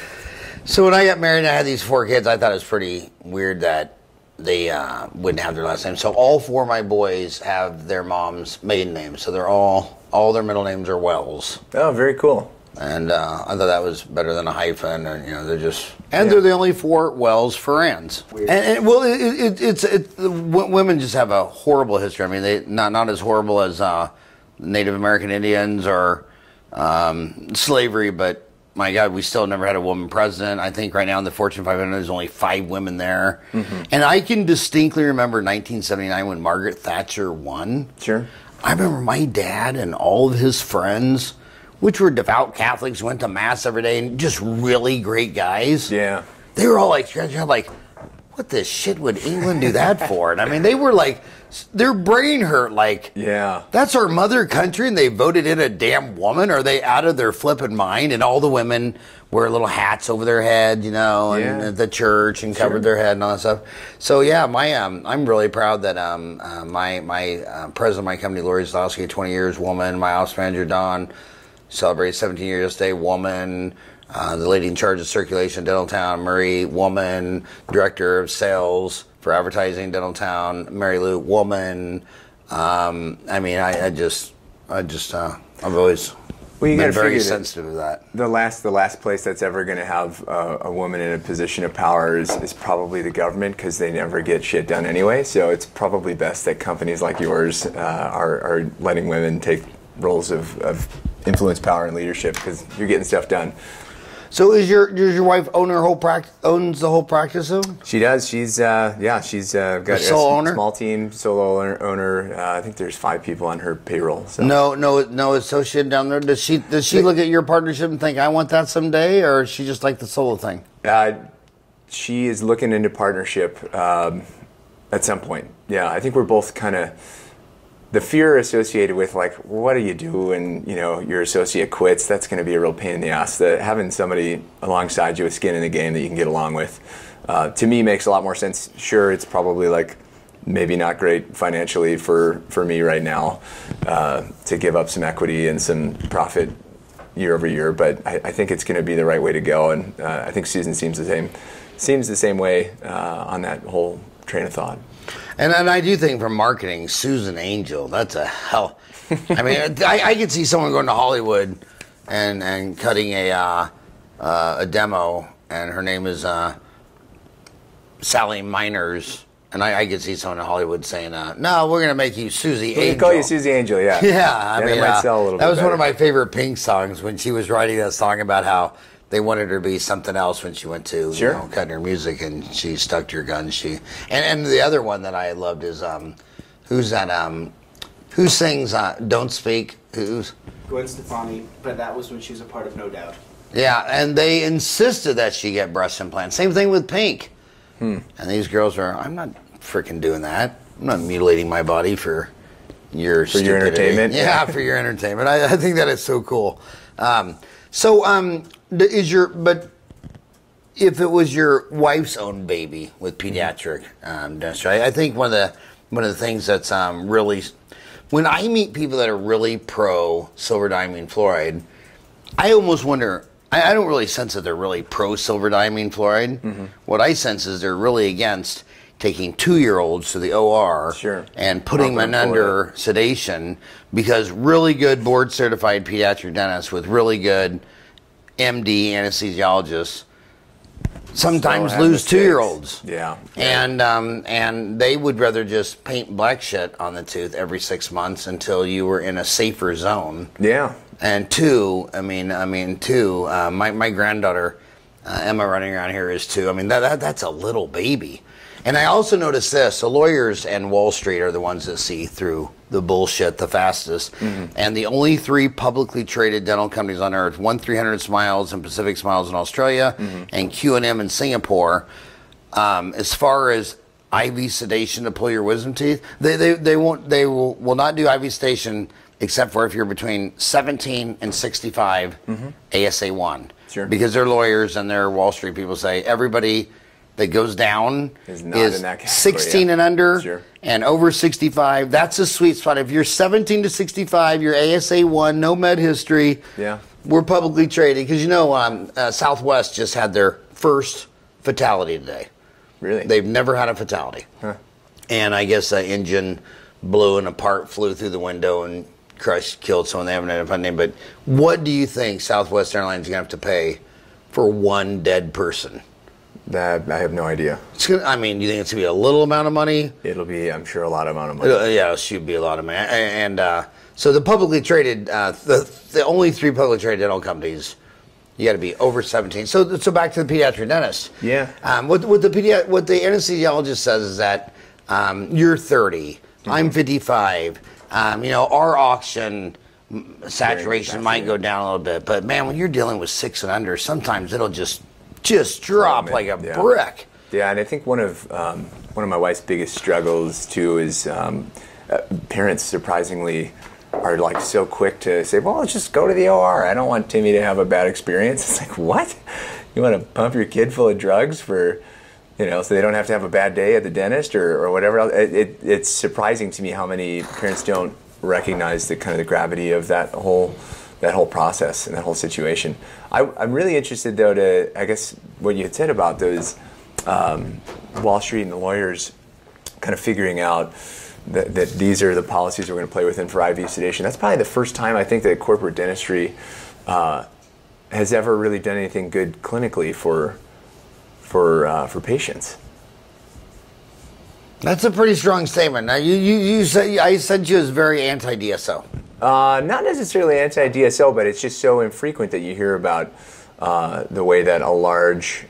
So when I got married and I had these 4 kids, I thought it was pretty weird that they wouldn't have their last name. So all 4 of my boys have their mom's maiden name. So they're all their middle names are Wells. Oh, very cool. And I thought that was better than a hyphen, and you know they're just, and they're the only 4 Wells Farrans. And well, women just have a horrible history. I mean, they not as horrible as Native American Indians or slavery, but my God, we still never had a woman president. I think right now in the Fortune 500, there's only 5 women there. And I can distinctly remember 1979 when Margaret Thatcher won. Sure. I remember my dad and all of his friends, which were devout Catholics, went to Mass every day, and just really great guys. Yeah. They were all like, what the shit would England do that for? And I mean, they were like, their brain hurt, like, yeah, that's our mother country, and they voted in a damn woman. Are they out of their flipping mind? And all the women wear little hats over their head, you know, and at the church, and covered their head and all that stuff. So yeah, I'm really proud that my president of my company, Lori Zlowski, 20 years, woman. My office manager, Don, celebrates 17 years today, woman. The lady in charge of circulation, Dental Town, Marie, woman. Director of sales for advertising, Dental Town, Mary Lou, woman. I mean, I've always been very sensitive to that. The last place that's ever going to have a woman in a position of power is probably the government, because they never get shit done anyway. So it's probably best that companies like yours are letting women take roles of influence, power, and leadership, because you're getting stuff done. So does your wife owns the whole practice though? She does. She's got a small team, solo owner. I think there's 5 people on her payroll. So. No associate down there. Does she look at your partnership and think I want that someday, or is she just like the solo thing? She is looking into partnership at some point. Yeah, I think we're both kind of. The fear associated with like, what do you do when your associate quits? That's going to be a real pain in the ass. Having somebody alongside you with skin in the game that you can get along with, to me makes a lot more sense. Sure, it's probably like maybe not great financially for me right now to give up some equity and some profit year over year, but I think it's going to be the right way to go, and I think Susan seems the same way on that whole train of thought. And I do think from marketing, Susan Angel, that's a hell. I mean, I could see someone going to Hollywood and cutting a demo, and her name is Sally Meinerz, and I could see someone in Hollywood saying, "No, we're going to make you Susie Angel." We call you Susie Angel, yeah. Yeah, I mean, it might sell a little bit that was better. one of my favorite Pink songs when she was writing that song about how they wanted her to be something else when she went to cutting her music, and she stuck to her guns. And the other one that I loved is who's that? Who sings "Don't Speak"? Who's Gwen Stefani, but that was when she was a part of No Doubt. Yeah, and they insisted that she get breast implants. Same thing with Pink. And these girls are, I'm not freaking doing that. I'm not mutilating my body for your entertainment. Yeah, for your entertainment. I think that is so cool. But if it was your wife's own baby with pediatric dentistry, I think one of the things that's really, when I meet people that are really pro silver diamine fluoride, I almost wonder. I don't really sense that they're really pro silver diamine fluoride. Mm-hmm. What I sense is they're really against taking 2-year-olds to the OR and putting them under sedation, because really good board certified pediatric dentists with really good MD anesthesiologists sometimes lose 2-year-olds. Yeah. And they would rather just paint black shit on the tooth every 6 months until you were in a safer zone. Yeah. And my granddaughter Emma running around here is 2. I mean that's a little baby. And I also noticed this: so lawyers and Wall Street are the ones that see through the bullshit the fastest. Mm-hmm. And the only 3 publicly traded dental companies on earth, 300 Smiles and Pacific Smiles in Australia, and Q&M in Singapore, as far as IV sedation to pull your wisdom teeth, they will not do IV sedation except for if you're between 17 and 65 ASA 1. Sure. Because their lawyers and their Wall Street people say everybody that goes down is not in that category, 16 and under and over 65. That's a sweet spot. If you're 17 to 65, you're ASA 1, no med history. Yeah. We're publicly traded. Because Southwest just had their first fatality today. Really? They've never had a fatality. Huh. And I guess the engine blew and a part flew through the window and killed someone. They haven't identified name. But what do you think Southwest Airlines is going to have to pay for one dead person? That I have no idea. Do you think it's going to be a little amount of money? It'll be, I'm sure, a lot of amount of money. Yeah, it should be a lot of money. And so the publicly traded, the only 3 publicly traded dental companies, you got to be over 17. So back to the pediatric dentist. Yeah. What the anesthesiologist says is that you're 30, I'm 55. Our oxygen saturation might go down a little bit, but man, when you're dealing with 6 and under, sometimes it'll just drop like a brick. Yeah, and I think one of my wife's biggest struggles too is parents surprisingly are like so quick to say, "Well, let's just go to the OR. I don't want Timmy to have a bad experience." It's like, what? You want to pump your kid full of drugs for, so they don't have to have a bad day at the dentist or whatever else? It's surprising to me how many parents don't recognize the gravity of that whole process and that whole situation. I'm really interested, though, I guess what you had said about those Wall Street and the lawyers kind of figuring out that these are the policies we're going to play within for IV sedation. That's probably the first time I think that corporate dentistry has ever really done anything good clinically for patients. That's a pretty strong statement. Now, you said I said you was very anti-DSO. Not necessarily anti-DSO, but it's just so infrequent that you hear about the way that a large,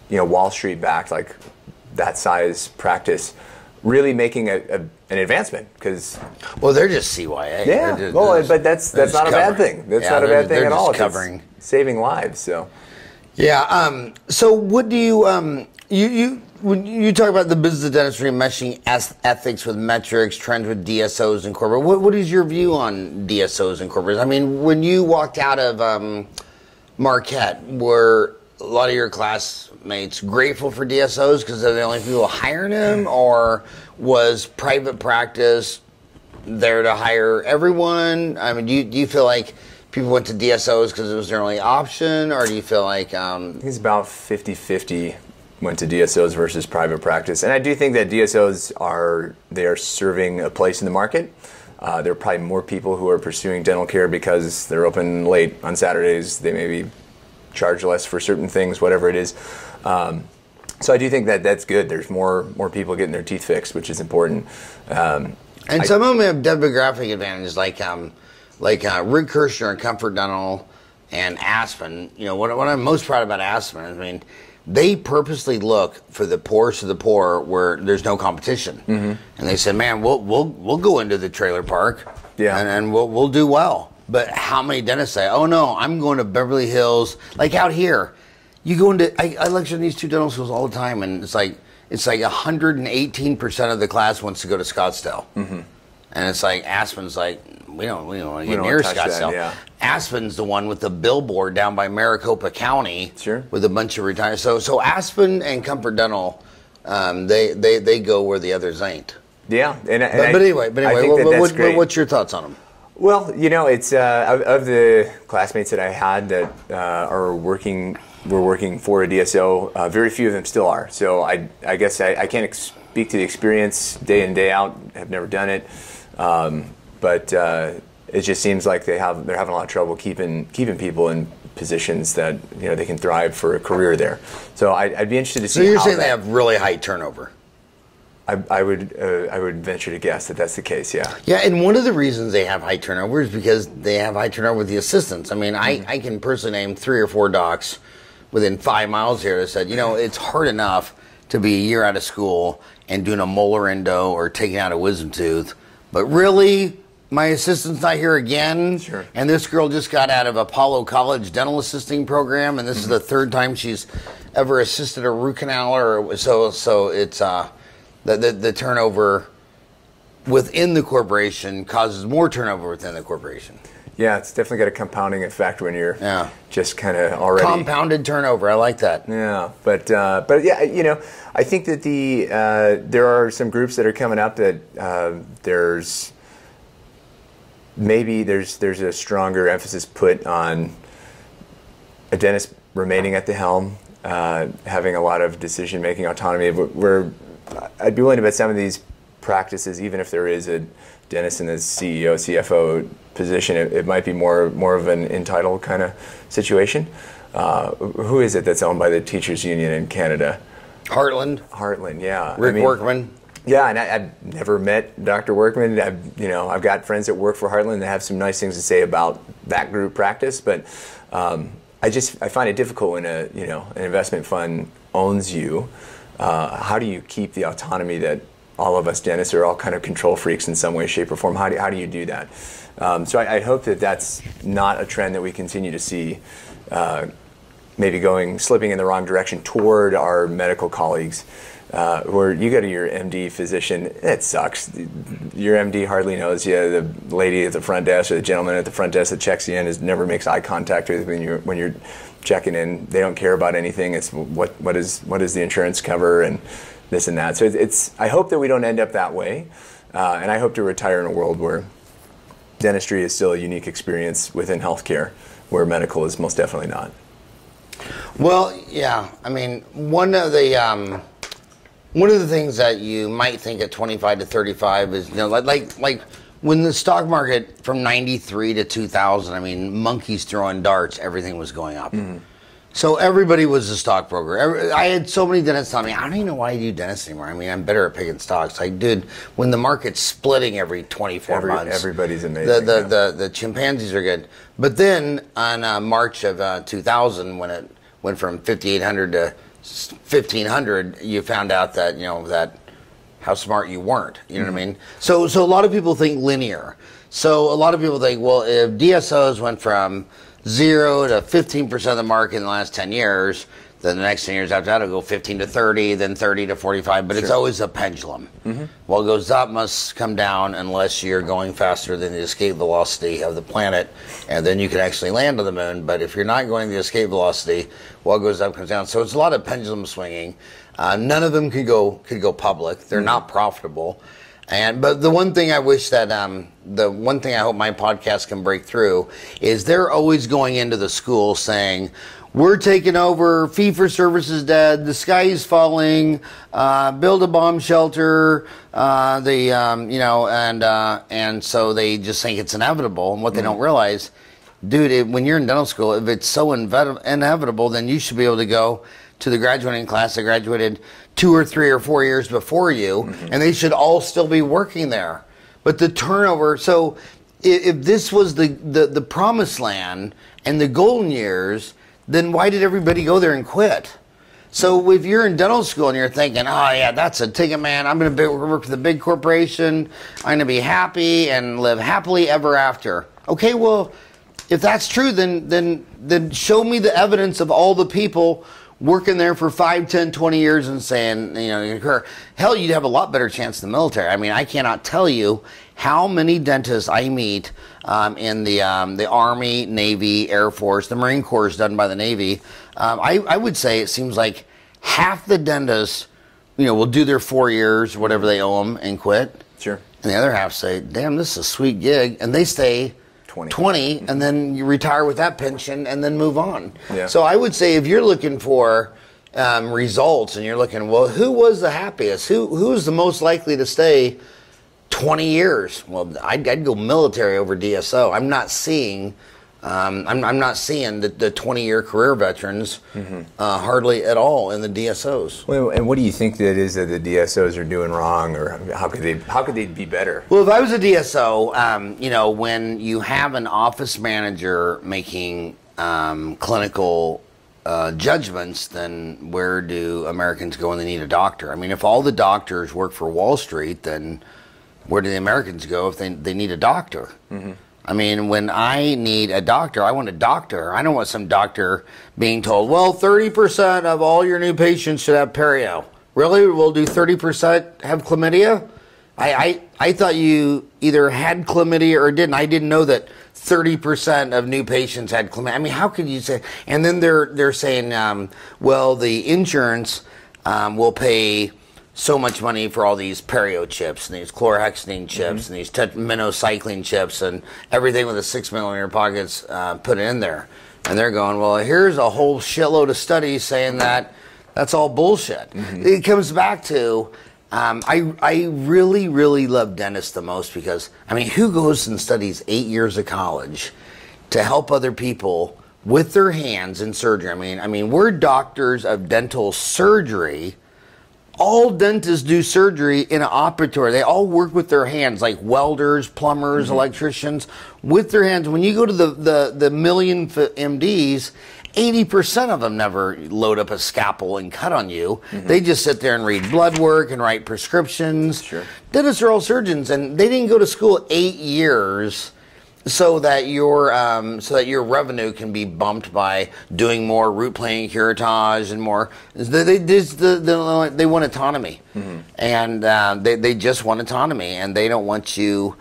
Wall Street backed, like that size practice, really making an advancement, because they're just CYA. Yeah, but that's not a bad thing. That's not a bad thing at all. It's saving lives. So yeah. So what do you when you talk about the business of dentistry and meshing ethics with metrics, trends with DSOs and corporate, what is your view on DSOs and corporate? I mean, when you walked out of Marquette, were a lot of your classmates grateful for DSOs because they're the only people hiring them, or was private practice there to hire everyone? I mean, do you feel like people went to DSOs because it was their only option, or do you feel like... I think it's about 50-50 went to DSOs versus private practice. And I do think that DSOs are serving a place in the market. There are probably more people who are pursuing dental care because they're open late on Saturdays. They maybe charge less for certain things, whatever it is. So I do think that that's good. There's more people getting their teeth fixed, which is important. And some of them have demographic advantages, like Rick Kirshner and Comfort Dental and Aspen. What I'm most proud about Aspen is, I mean, they purposely look for the poorest of the poor where there's no competition. Mm-hmm. And they said, man, we'll go into the trailer park, and we'll do well. But how many dentists say, oh no, I'm going to Beverly Hills, like out here. You go into, I lecture in these two dental schools all the time, and it's like 118% of the class wants to go to Scottsdale. Mm-hmm. And it's like, Aspen's like, we don't want to get near Scottsdale. That, yeah. Aspen's the one with the billboard down by Maricopa County, with a bunch of retired. So Aspen and Comfort Dental, they go where the others ain't. Yeah, but anyway, what's your thoughts on them? Well, it's of the classmates that I had that were working for a DSO. Very few of them still are. So I guess I can't speak to the experience day in, day out. I've never done it. But it just seems like they're having a lot of trouble keeping people in positions that they can thrive for a career there. So I'd be interested to see. So you're saying they have really high turnover? I would venture to guess that that's the case. Yeah. Yeah, and one of the reasons they have high turnover is because they have high turnover with the assistants. I mean, I can personally name 3 or 4 docs within 5 miles here that said, it's hard enough to be a year out of school and doing a molar endo or taking out a wisdom tooth, but really, my assistant's not here again. Sure. And this girl just got out of Apollo College dental assisting program, and this is the 3rd time she's ever assisted a root canal, or so it's the turnover within the corporation causes more turnover within the corporation. Yeah, it's definitely got a compounding effect when you're just kind of already... Compounded turnover, I like that. Yeah, but yeah, I think that there are some groups that are coming up that there's a stronger emphasis put on a dentist remaining at the helm, having a lot of decision-making autonomy. But I'd be willing to bet some of these practices, even if there is a dentist in the CEO, CFO position, it might be more of an entitled kind of situation. Who is it that's owned by the Teachers Union in Canada? Heartland, yeah. Rick Workman. Yeah, and I've never met Dr. Workman. I've got friends that work for Heartland that have some nice things to say about that group practice, but I find it difficult when an investment fund owns you. How do you keep the autonomy that all of us dentists are all kind of control freaks in some way, shape, or form? How do you do that? So I hope that that's not a trend that we continue to see, maybe slipping in the wrong direction toward our medical colleagues. Where you go to your MD physician, it sucks. Your MD hardly knows you. The lady at the front desk or the gentleman at the front desk that checks you in never makes eye contact with you when you're checking in. They don't care about anything. It's what does the insurance cover and this and that. So I hope that we don't end up that way, and I hope to retire in a world where dentistry is still a unique experience within healthcare, where medical is most definitely not. Well, yeah. I mean, one of the things that you might think at 25 to 35 is, like when the stock market from 93 to 2000, I mean, monkeys throwing darts, everything was going up. Mm-hmm. So everybody was a stockbroker. I had so many dentists tell me, I don't even know why I do dentists anymore. I mean, I'm better at picking stocks. Like, dude, when the market's splitting every 24 months. Everybody's amazing. The chimpanzees are good. But then on March of 2000, when it went from 5,800 to 1,500, you found out that, that how smart you weren't. You know what I mean? So a lot of people think linear. So a lot of people think, well, if DSOs went from 0 to 15% of the market in the last 10 years, then the next 10 years after that, it'll go 15 to 30, then 30 to 45, but it's always a pendulum. What goes up must come down unless you're going faster than the escape velocity of the planet, and then you can actually land on the moon. But if you're not going the escape velocity, what goes up comes down. So it's a lot of pendulum swinging. None of them could go public. They're not profitable. But the one thing I wish that the one thing I hope my podcast can break through is they're always going into the school saying, we're taking over, fee-for-service is dead, the sky is falling, build a bomb shelter, and so they just think it's inevitable. And what they don't realize, dude, when you're in dental school, if it's so inevitable, then you should be able to go to the graduating class that graduated 2 or 3 or 4 years before you, and they should all still be working there. But the turnover, so if this was the promised land and the golden years, then why did everybody go there and quit? So if you're in dental school and you're thinking, oh yeah, that's a ticket, man, I'm going to work for the big corporation, I'm going to be happy and live happily ever after. Okay, well, if that's true, then show me the evidence of all the people working there for 5, 10, 20 years and saying, hell, you'd have a lot better chance in the military. I mean, I cannot tell you how many dentists I meet in the Army, Navy, Air Force, the Marine Corps is done by the Navy. I would say it seems like half the dentists, will do their 4 years, whatever they owe them, and quit. Sure. And the other half say, damn, this is a sweet gig. And they stay 20 and then you retire with that pension and then move on. Yeah. So I would say if you're looking for results and you're looking, well, who was the happiest? Who's the most likely to stay 20 years? Well, I'd go military over DSO. I'm not seeing I'm not seeing the 20-year career veterans hardly at all in the DSOs. Well, and what do you think that is that the DSOs are doing wrong, or how could they be better? Well, if I was a DSO, when you have an office manager making clinical judgments, then where do Americans go when they need a doctor? I mean, if all the doctors work for Wall Street, then where do the Americans go if they need a doctor? I mean, when I need a doctor, I want a doctor. I don't want some doctor being told, well, 30% of all your new patients should have perio. Really? We'll do 30% have chlamydia? I thought you either had chlamydia or didn't. I didn't know that 30% of new patients had chlamydia. I mean, how could you say? And then they're saying, well, the insurance will pay so much money for all these perio chips and these chlorhexidine chips and these minocycline chips and everything with the 6mm pockets put in there. And they're going, well, here's a whole shitload of studies saying that that's all bullshit. It comes back to, I really, really love dentists the most because, I mean, who goes and studies 8 years of college to help other people with their hands in surgery? I mean, we're doctors of dental surgery. All dentists do surgery in an operatory. They all work with their hands, like welders, plumbers, electricians, with their hands. When you go to the million MDs, 80% of them never load up a scalpel and cut on you. They just sit there and read blood work and write prescriptions. Sure. Dentists are all surgeons, and they didn't go to school 8 years so that your revenue can be bumped by doing more root plane curettage and more. They want autonomy, and they just want autonomy, and they don't want you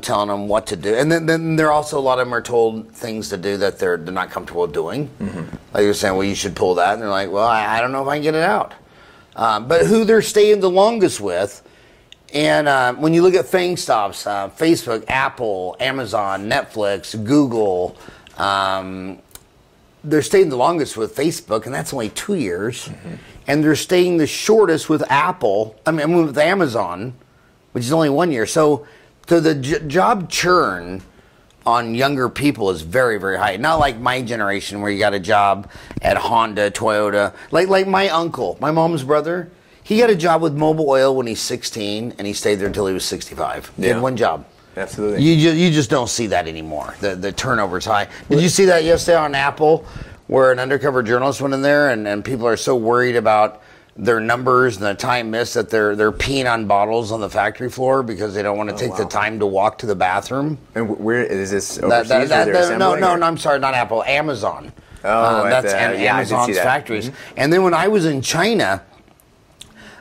telling them what to do. And then there are also a lot of them are told things to do that they're not comfortable doing. Like you're saying, well, you should pull that, and they're like, well, I don't know if I can get it out. But who they're staying the longest with. And when you look at FANG stops, Facebook, Apple, Amazon, Netflix, Google, they're staying the longest with Facebook, and that's only 2 years. And they're staying the shortest with Apple, with Amazon, which is only 1 year. So the job churn on younger people is very, very high. Not like my generation where you got a job at Honda, Toyota. Like my uncle, my mom's brother, he got a job with Mobil Oil when he's 16, and he stayed there until he was 65. He had one job. Absolutely. You just don't see that anymore. The turnover's high. Did you see that yesterday on Apple, where an undercover journalist went in there, and people are so worried about their numbers and the time missed that they're peeing on bottles on the factory floor because they don't want to take the time to walk to the bathroom. And where is this overseas? No, I'm sorry, not Apple, Amazon. That's Amazon's factories. And then when I was in China,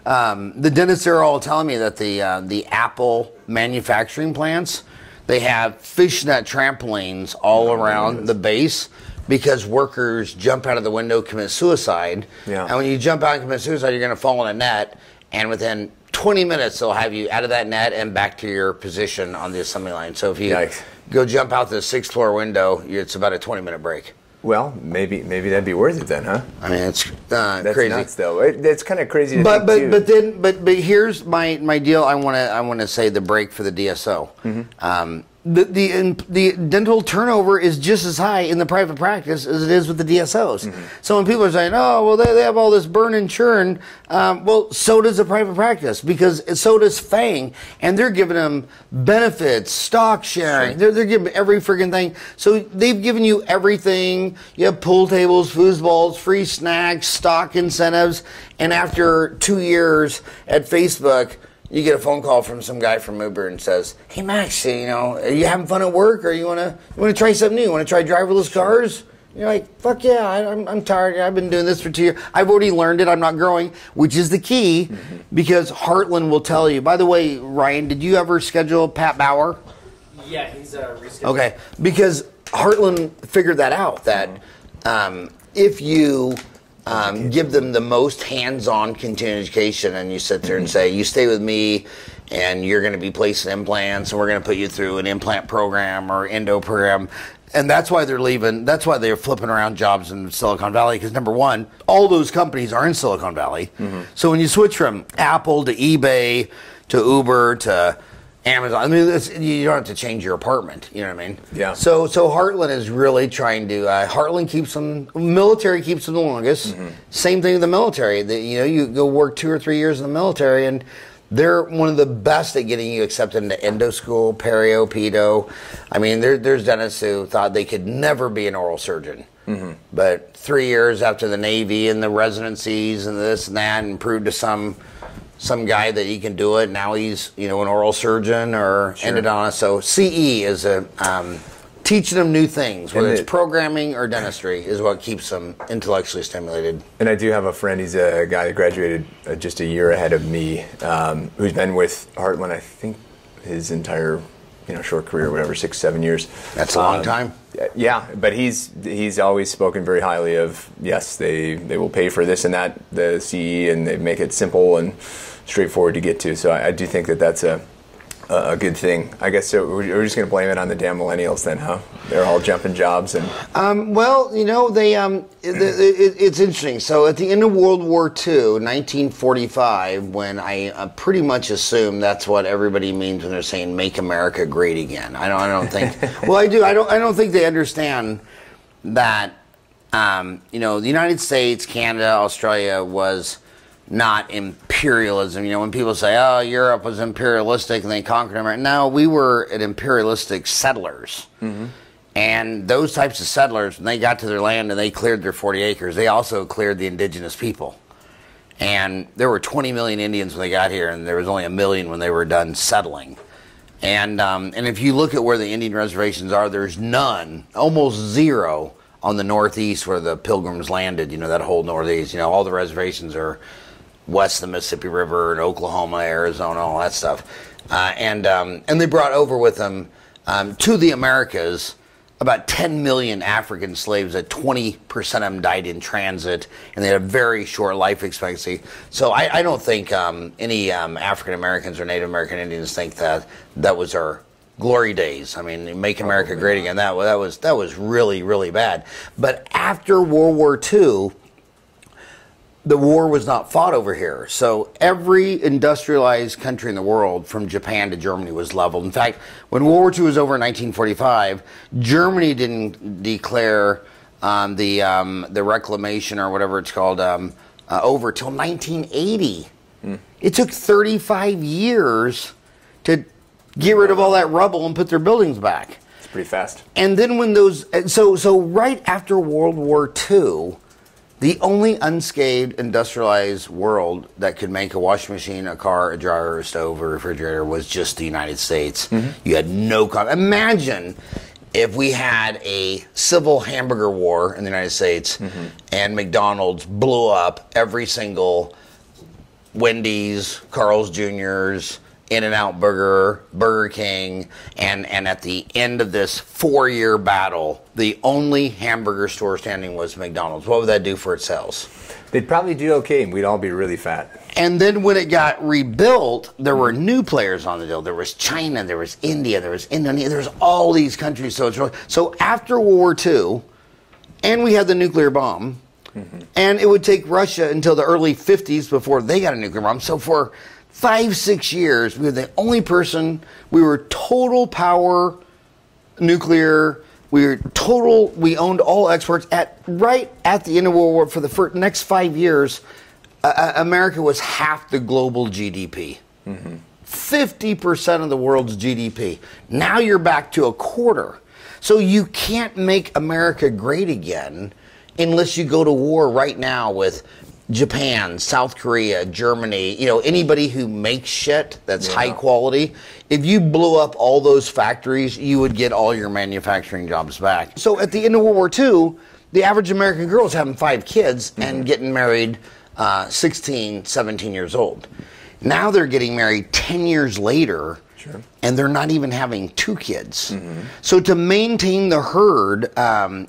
the dentists are all telling me that the Apple manufacturing plants, they have fishnet trampolines all around the base, because workers jump out of the window, commit suicide. Yeah. And when you jump out and commit suicide, you're going to fall in a net, and within 20 minutes, they'll have you out of that net and back to your position on the assembly line. So if you go jump out the 6th floor window, it's about a 20-minute break. Well, maybe that'd be worth it then, huh? I mean, it's That's crazy. Nuts, though. It's kind of crazy to think too. But here's my deal. I want to say the break for the DSO. Mm-hmm. The dental turnover is just as high in the private practice as it is with the DSOs. Mm-hmm. So when people are saying, oh, well, they have all this burn and churn, well, so does the private practice, because so does Fang, and they're giving them benefits, stock sharing. Sure. They're giving every freaking thing. So they've given you everything. You have pool tables, foosballs, free snacks, stock incentives, and after 2 years at Facebook, you get a phone call from some guy from Uber and says, "Hey Max, are you having fun at work, or you want to try something new? You want to try driverless cars?" You're like, "Fuck yeah, I'm tired. I've been doing this for 2 years. I've already learned it. I'm not growing," which is the key, because Heartland will tell you. By the way, Ryan, did you ever schedule Pat Bauer? Yeah, he's rescheduled. Okay, because Heartland figured that out, that if you give them the most hands-on continuing education, and you sit there and say, you stay with me and you're going to be placing implants, and we're going to put you through an implant program or endo program. And that's why they're leaving. That's why they're flipping around jobs in Silicon Valley, because number one, all those companies are in Silicon Valley. Mm-hmm. So when you switch from Apple to eBay to Uber to Amazon, I mean, you don't have to change your apartment. You know what I mean? Yeah. So Heartland is really trying to. Heartland keeps them. Military keeps them the longest. Mm-hmm. Same thing with the military. You go work 2 or 3 years in the military, and they're one of the best at getting you accepted into endo school, perio, pedo. I mean, there's dentists who thought they could never be an oral surgeon. Mm-hmm. But 3 years after the Navy and the residencies and this and that, and proved to some guy that he can do it. Now he's an oral surgeon or endodontist. So CE is teaching them new things, whether it's programming or dentistry, is what keeps them intellectually stimulated. And I do have a friend. He's a guy that graduated just a year ahead of me, who's been with Heartland, I think, his entire short career, whatever, 6-7 years. That's a long time. Yeah, but he's always spoken very highly of, yes, they will pay for this and that, the CE, and they make it simple and straightforward to get to. So I do think that that's a good thing. I guess so we're just going to blame it on the damn millennials then, huh? They're all jumping jobs and. Well, they it's interesting. So at the end of World War II, 1945, when I pretty much assume that's what everybody means when they're saying "Make America Great Again." I don't think. Well, I do. I don't think they understand that. The United States, Canada, Australia was not imperialism. When people say, oh, Europe was imperialistic and they conquered America. No, we were imperialistic settlers. Mm-hmm. And those types of settlers, when they got to their land and they cleared their 40 acres, they also cleared the indigenous people. And there were 20 million Indians when they got here, and there was only 1 million when they were done settling. And if you look at where the Indian reservations are, there's none, almost zero, on the northeast where the Pilgrims landed, that whole northeast. All the reservations are west of the Mississippi River and Oklahoma, Arizona, all that stuff. And they brought over with them to the Americas about 10 million African slaves, that 20% of them died in transit, and they had a very short life expectancy. So I don't think any African Americans or Native American Indians think that was our glory days. I mean, Make America Great Again, that was really, really bad. But after World War II, the war was not fought over here. So every industrialized country in the world, from Japan to Germany, was leveled. In fact, when World War II was over in 1945, Germany didn't declare the reclamation, or whatever it's called, over till 1980. It took 35 years to get rid of all that rubble and put their buildings back. It's pretty fast. And then when those, so right after World War II, the only unscathed industrialized world that could make a washing machine, a car, a dryer, a stove, a refrigerator was just the United States. You had no imagine if we had a civil hamburger war in the United States and McDonald's blew up every single Wendy's, Carl's Jr.'s, In-N-Out Burger, Burger King, and at the end of this 4-year battle, the only hamburger store standing was McDonald's. What would that do for its sales? They'd probably do okay, and we'd all be really fat. And then when it got rebuilt, there were new players on the deal. There was China, there was India, there was Indonesia, there was all these countries. So after World War II, and we had the nuclear bomb, and it would take Russia until the early 50s before they got a nuclear bomb. So for 5-6 years, we were the only person. We were total power nuclear. We owned all exports. Right at the end of World War, for the next 5 years, America was half the global GDP. 50% of the world's GDP. Now you're back to a quarter. So you can't make America great again unless you go to war right now with Japan, South Korea, Germany, anybody who makes shit that's high quality. If you blew up all those factories, you would get all your manufacturing jobs back. So at the end of World War II, the average American girl is having 5 kids and getting married 16, 17 years old. Now they're getting married 10 years later, and they're not even having 2 kids. So to maintain the herd,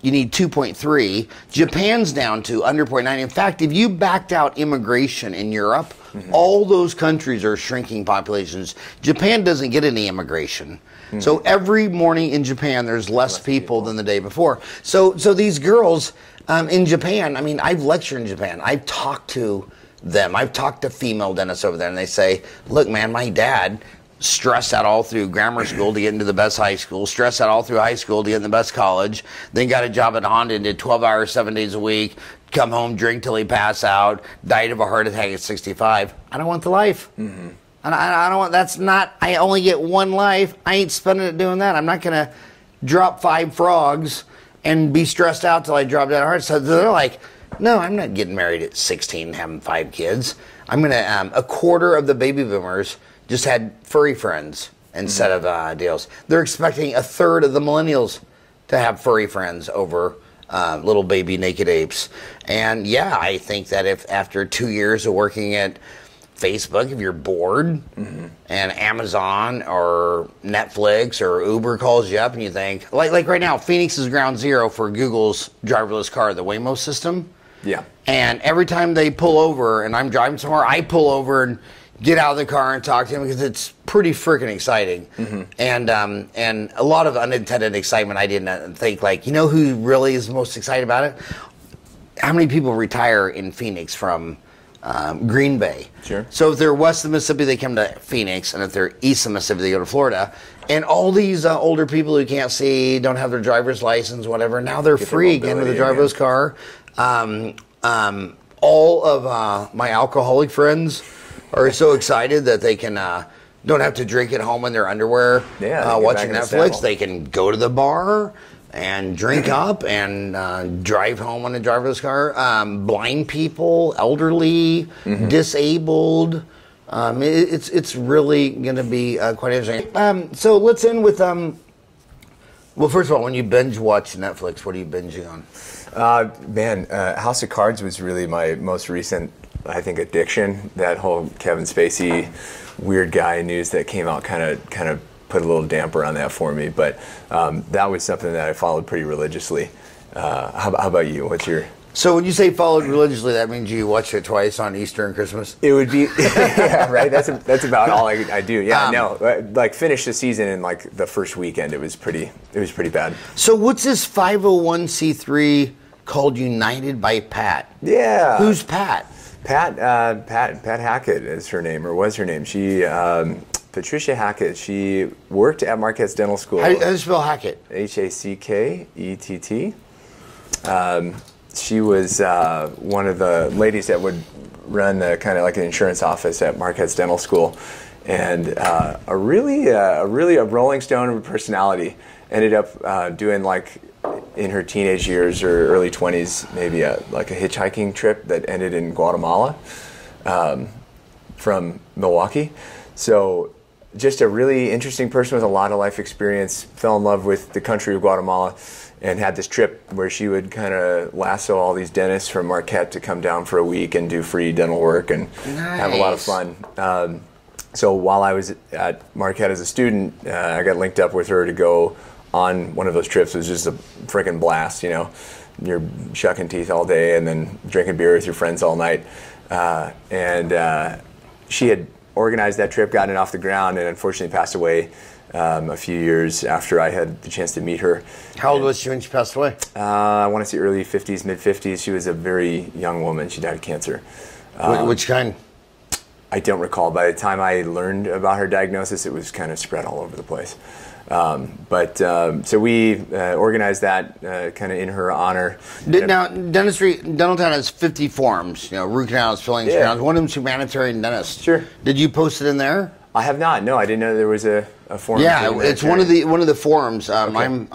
you need 2.3. Japan's down to under 0.9. In fact, if you backed out immigration in Europe, all those countries are shrinking populations. Japan doesn't get any immigration. So every morning in Japan, there's less people than the day before. So these girls in Japan, I mean, I've lectured in Japan. I've talked to them. I've talked to female dentists over there, and they say, look, man, my dad stressed out all through grammar school to get into the best high school, stressed out all through high school to get in the best college, then got a job at Honda and did 12 hours, 7 days a week, come home, drink till he pass out, died of a heart attack at 65. I don't want the life. I don't want, that's not, I only get one life. I ain't spending it doing that. I'm not going to drop 5 frogs and be stressed out till I drop dead of heart. So they're like, no, I'm not getting married at 16 and having 5 kids. I'm going to, a quarter of the baby boomers just had furry friends instead of deals. They're expecting a third of the millennials to have furry friends over little baby naked apes. And yeah, I think that if after 2 years of working at Facebook, if you're bored and Amazon or Netflix or Uber calls you up and you think, like right now, Phoenix is ground zero for Google's driverless car, the Waymo system. Yeah. And every time they pull over and I'm driving somewhere, I pull over and get out of the car and talk to him because it's pretty freaking exciting. And a lot of unintended excitement. I didn't think, like, who really is most excited about it? How many people retire in Phoenix from Green Bay? Sure. So if they're west of Mississippi, they come to Phoenix, and if they're east of Mississippi, they go to Florida. And all these older people who can't see, don't have their driver's license, whatever, now they're free again with a driverless car. All of my alcoholic friends are so excited that they can don't have to drink at home in their underwear watching Netflix. They can go to the bar and drink up and drive home on a driverless car. Blind people, elderly, disabled. It's really going to be quite interesting. So let's end with, well, first of all, when you binge watch Netflix, what are you binging on? House of Cards was really my most recent, I think, addiction. That whole Kevin Spacey weird guy news that came out kind of put a little damper on that for me. But that was something that I followed pretty religiously. How about you? What's your... So when you say followed religiously, that means you watch it twice on Easter and Christmas? It would be, yeah, right? That's about all I do. Yeah, no, like finish the season in like the first weekend. It was pretty bad. So what's this 501c3 called United by Pat? Yeah. Who's Pat? Pat Hackett is her name, or was her name. She Patricia Hackett. She worked at Marquette's Dental School. How do you spell Hackett? Hackett. She was one of the ladies that would run the kind of like an insurance office at Marquette's Dental School, and a really Rolling Stone of a personality. Ended up doing, like, in her teenage years or early 20s, maybe like a hitchhiking trip that ended in Guatemala from Milwaukee. So just a really interesting person with a lot of life experience. Fell in love with the country of Guatemala and had this trip where she would kind of lasso all these dentists from Marquette to come down for a week and do free dental work and have a lot of fun. So while I was at Marquette as a student, I got linked up with her to go on one of those trips. It was just a freaking blast, you know. You're shucking teeth all day and then drinking beer with your friends all night. She had organized that trip, gotten it off the ground, and unfortunately passed away a few years after I had the chance to meet her. How old was she when she passed away? I want to say early 50s, mid 50s. She was a very young woman. She died of cancer. Which kind? I don't recall. By the time I learned about her diagnosis, it was kind of spread all over the place. So we organized that kind of in her honor. Now, Dental Town has 50 forms, you know, root canals, fillings, crowns. One of them's humanitarian dentist. Sure. Did you post it in there? I have not. No, I didn't know there was a forum. Yeah, it's one of the forums. Okay.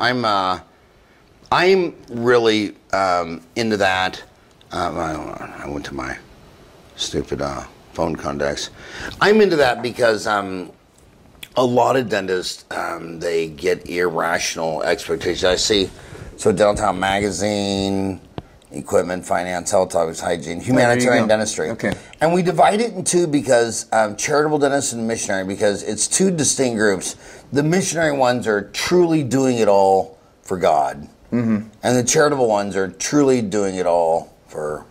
I'm really into that. I went to my stupid phone contacts. I'm into that because a lot of dentists, they get irrational expectations. I see, so Dental Town Magazine, equipment, finance, health topics, hygiene, humanitarian dentistry. Okay. And we divide it in two because charitable dentists and missionary, because it's two distinct groups. The missionary ones are truly doing it all for God. Mm-hmm. And the charitable ones are truly doing it all for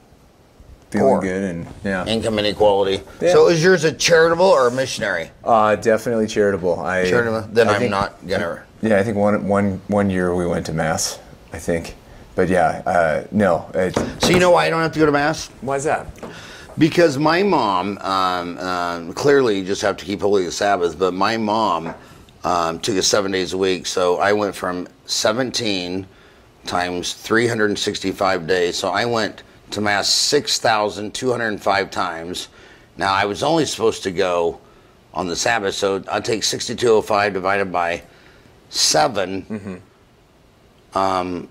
feeling good and income inequality. Yeah. So is yours a charitable or a missionary? Definitely charitable. Charitable? Then I'm not gonna. Yeah, I think one year we went to Mass, I think. But yeah, no. So you know why I don't have to go to Mass? Why is that? Because my mom, clearly you just have to keep holy the Sabbath, but my mom took us 7 days a week. So I went from 17 times 365 days. So I went to Mass 6,205 times. Now, I was only supposed to go on the Sabbath, so I'll take 6,205 divided by 7. Mm-hmm.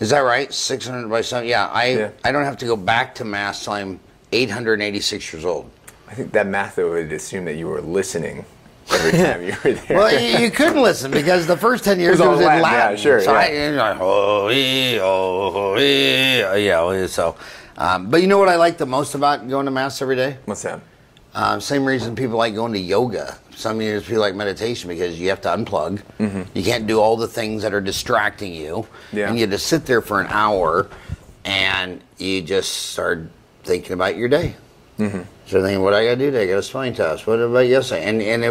Is that right? 600 by 7? Yeah, I don't have to go back to Mass till I'm 886 years old. I think that math, though, would assume that you were listening every time you were there. Well, you couldn't listen because the first 10 years it was in Latin. Yeah, sure. So but you know what I like the most about going to Mass every day? What's that? Same reason people like going to yoga. Some years people like meditation because you have to unplug. Mm-hmm. You can't do all the things that are distracting you. Yeah. And you just sit there for an hour and you just start thinking about your day. Mm-hmm. So thinking, what I got to do today? I got a spelling test. What about yesterday? And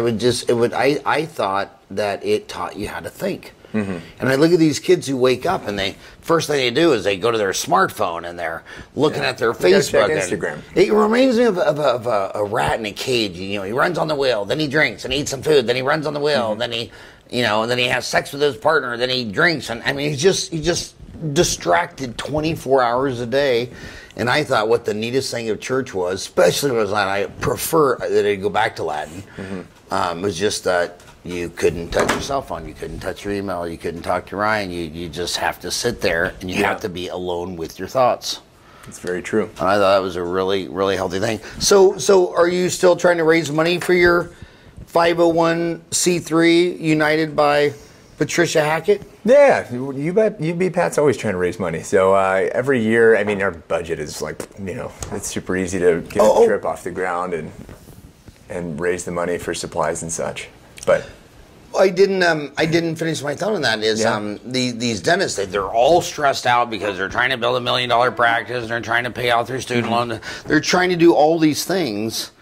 I thought that it taught you how to think. Mm-hmm. And I look at these kids who wake up and first thing they do is they go to their smartphone and they're looking at their Facebook. And Instagram. It reminds me of a rat in a cage. You know, he runs on the wheel, then he drinks and eats some food, then he runs on the wheel, then he, and then he has sex with his partner, then he drinks, and I mean he's just distracted 24 hours a day. And I thought what the neatest thing of church was, especially when it was Latin, I prefer that it go back to Latin, was just that you couldn't touch your cell phone, you couldn't touch your email, you couldn't talk to Ryan, you just have to sit there and you have to be alone with your thoughts. That's very true. And I thought that was a really, really healthy thing. So are you still trying to raise money for your 501c3 United by Patricia Hackett? Yeah, you bet. Pat's always trying to raise money. So every year, I mean, our budget is like, it's super easy to get a trip off the ground and raise the money for supplies and such. But I didn't finish my thought on that. These dentists, they're all stressed out because they're trying to build $1 million practice. They're trying to pay off their student loan. They're trying to do all these things,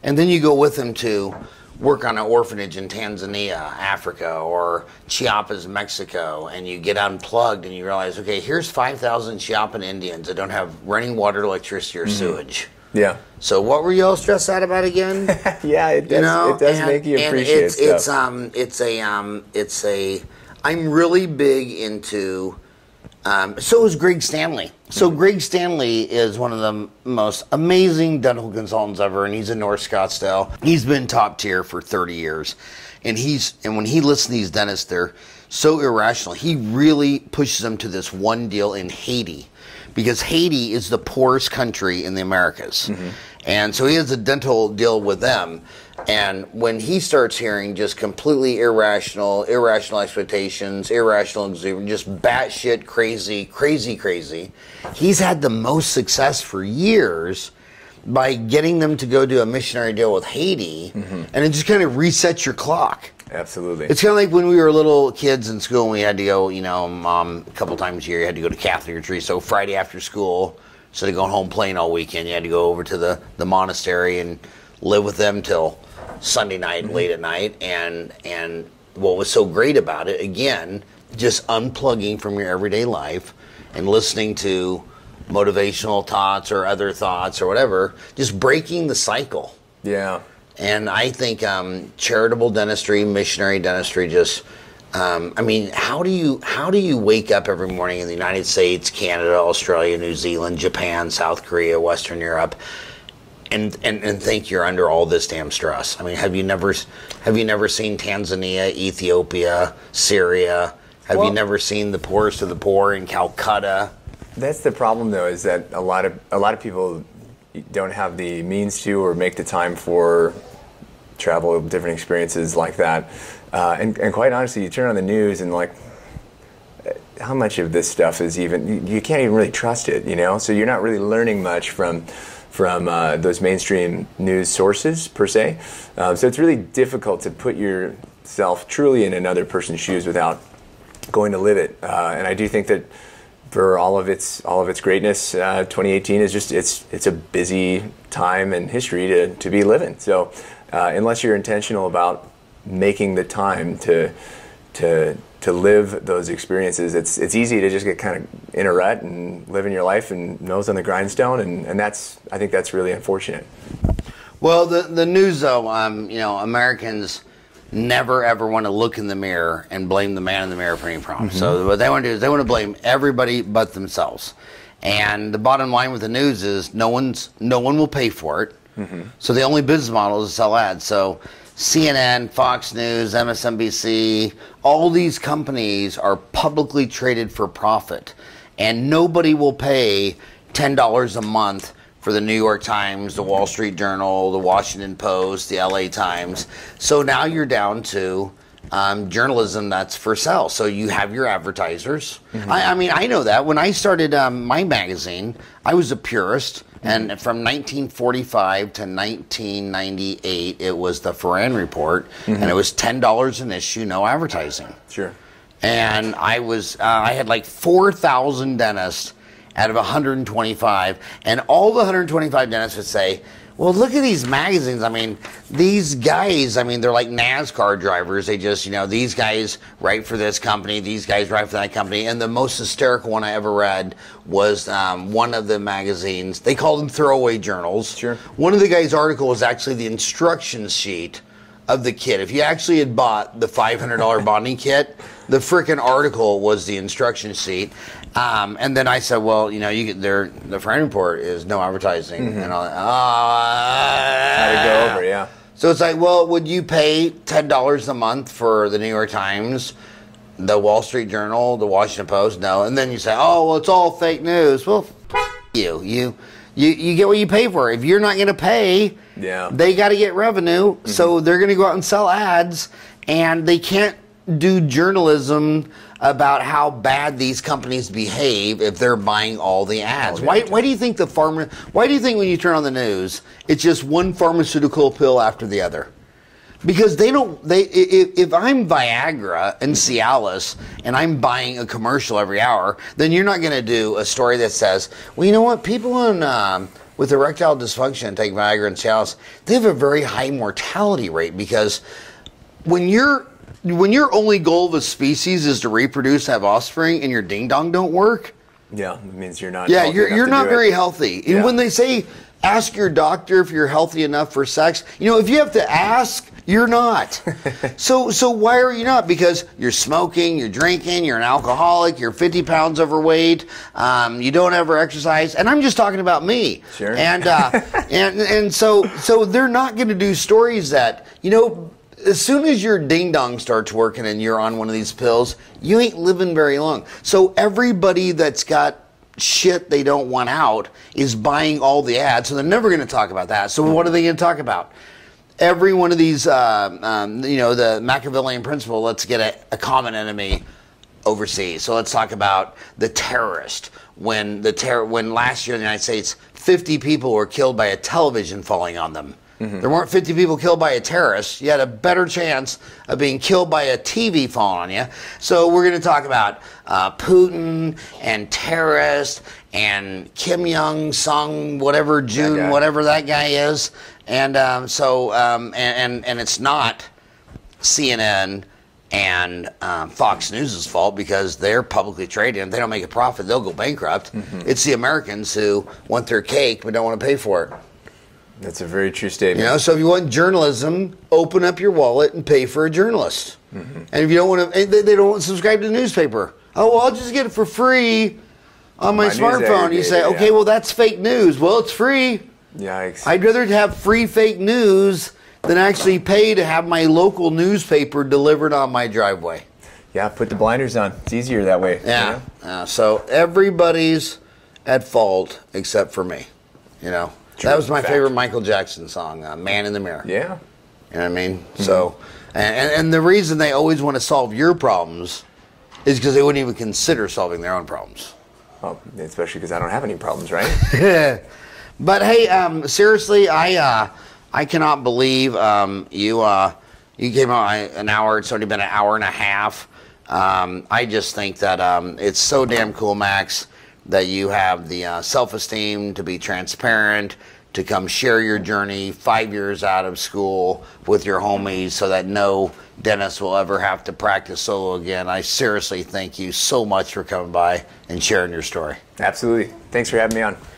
and then you go with them to, work on an orphanage in Tanzania, Africa, or Chiapas, Mexico, and you get unplugged and you realize, okay, here's 5,000 Chiapan Indians that don't have running water, electricity, or sewage. Yeah. So what were you all stressed out about again? Yeah, it does. It does make you appreciate stuff. I'm really big into. So is Greg Stanley. So Greg Stanley is one of the most amazing dental consultants ever, and he's in North Scottsdale. He's been top tier for 30 years, and when he listens to these dentists, they're so irrational. He really pushes them to this one deal in Haiti, because Haiti is the poorest country in the Americas. And so he has a dental deal with them. And when he starts hearing just completely irrational expectations, irrational exuberance, just batshit crazy, he's had the most success for years by getting them to go do a missionary deal with Haiti, and it just kind of resets your clock. Absolutely. It's kind of like when we were little kids in school and we had to go, a couple times a year, you had to go to Catholic retreat. So Friday after school, instead of going home playing all weekend, you had to go over to the monastery and live with them till Sunday night, late at night. And what was so great about it, again, just unplugging from your everyday life and listening to motivational thoughts or other thoughts or whatever, just breaking the cycle. Yeah. And I think charitable dentistry, missionary dentistry, just how do you wake up every morning in the United States, Canada, Australia, New Zealand, Japan, South Korea, Western Europe, and think you're under all this damn stress? I mean, have you never seen Tanzania, Ethiopia, Syria? Have you never seen the poorest of the poor in Calcutta? That's the problem, though, is that a lot of people don't have the means to or make the time for travel, different experiences like that. And quite honestly, you turn on the news and how much of this stuff is even, you can't even really trust it, So you're not really learning much from those mainstream news sources per se. So it's really difficult to put yourself truly in another person's shoes without going to live it. And I do think that for all of its greatness, 2018 is just it's a busy time in history to be living. So unless you're intentional about making the time to live those experiences, it's easy to just get kind of in a rut and living your life and nose on the grindstone, and I think that's really unfortunate. Well, the news though, Americans never ever want to look in the mirror and blame the man in the mirror for any problem. So what they want to do is they want to blame everybody but themselves. And the bottom line with the news is no one will pay for it. So the only business model is to sell ads. So CNN, Fox News, MSNBC, all these companies are publicly traded for profit, and nobody will pay $10 a month for the New York Times, the Wall Street Journal, the Washington Post, the LA Times. So now you're down to journalism that's for sale. So you have your advertisers. I know that. When I started my magazine, I was a purist. And from 1945 to 1998, it was the Farran Report, and it was $10 an issue, no advertising. Sure. And I had like 4,000 dentists out of 125, and all the 125 dentists would say, well, look at these magazines. I mean, these guys, they're like NASCAR drivers. They just, these guys write for this company, these guys write for that company. And the most hysterical one I ever read was one of the magazines. They called them throwaway journals. Sure. One of the guys' article was actually the instruction sheet of the kit. If you actually had bought the $500 bonding kit, the frickin' article was the instruction sheet. And then I said, well, the Farran Report is no advertising. And all that. Had to go over, yeah. So it's like, well, would you pay $10 a month for the New York Times, the Wall Street Journal, the Washington Post? No. And then you say, oh, well, it's all fake news. Well, you. You get what you pay for. If you're not going to pay, they got to get revenue. So they're going to go out and sell ads, and they can't do journalism about how bad these companies behave if they're buying all the ads. Why do you think why do you think when you turn on the news, it's just one pharmaceutical pill after the other? Because if I'm Viagra and Cialis and I'm buying a commercial every hour, then you're not going to do a story that says, well, you know what, people in with erectile dysfunction and take Viagra and Cialis, they have a very high mortality rate because when your only goal of a species is to reproduce, have offspring, and your ding dong don't work. Yeah, it means you're not. Yeah, you're not very healthy. And Yeah. when they say ask your doctor if you're healthy enough for sex, you know, if you have to ask, you're not. So why are you not? Because you're smoking, you're drinking, you're an alcoholic, you're 50 pounds overweight, you don't ever exercise, and I'm just talking about me. Sure. And so they're not going to do stories that, you know, as soon as your ding dong starts working and you're on one of these pills, you ain't living very long. So everybody that's got shit they don't want out is buying all the ads, so they're never going to talk about that. So what are they going to talk about? Every one of these, you know, the Machiavellian principle, let's get a common enemy overseas. So let's talk about the terrorist. When last year in the United States, 50 people were killed by a television falling on them. There weren't 50 people killed by a terrorist. You had a better chance of being killed by a TV falling on you. So we're going to talk about Putin and terrorists and Kim Jong-sung, whatever June, whatever that guy is. And and it's not CNN and Fox News' fault because they're publicly traded. If they don't make a profit, they'll go bankrupt. It's the Americans who want their cake but don't want to pay for it. That's a very true statement. You know, so if you want journalism, open up your wallet and pay for a journalist. And if you don't want to, they don't want to subscribe to the newspaper. Oh, well, I'll just get it for free on my smartphone. You say, okay, well, that's fake news. Well, it's free. Yikes. I'd rather have free fake news than actually pay to have my local newspaper delivered on my driveway. Yeah, put the blinders on. It's easier that way. Yeah. So everybody's at fault except for me, you know. True. That was my Fact. favorite Michael Jackson song, Man in the Mirror. Yeah. You know what I mean? So, and the reason they always want to solve your problems is because they wouldn't even consider solving their own problems. Well, especially because I don't have any problems, right? But hey, seriously, I cannot believe you came out an hour. It's already been an hour and a half. I just think that it's so damn cool, Max, that you have the self-esteem to be transparent, to come share your journey 5 years out of school with your homies so that no dentist will ever have to practice solo again. I seriously thank you so much for coming by and sharing your story. Absolutely. Thanks for having me on.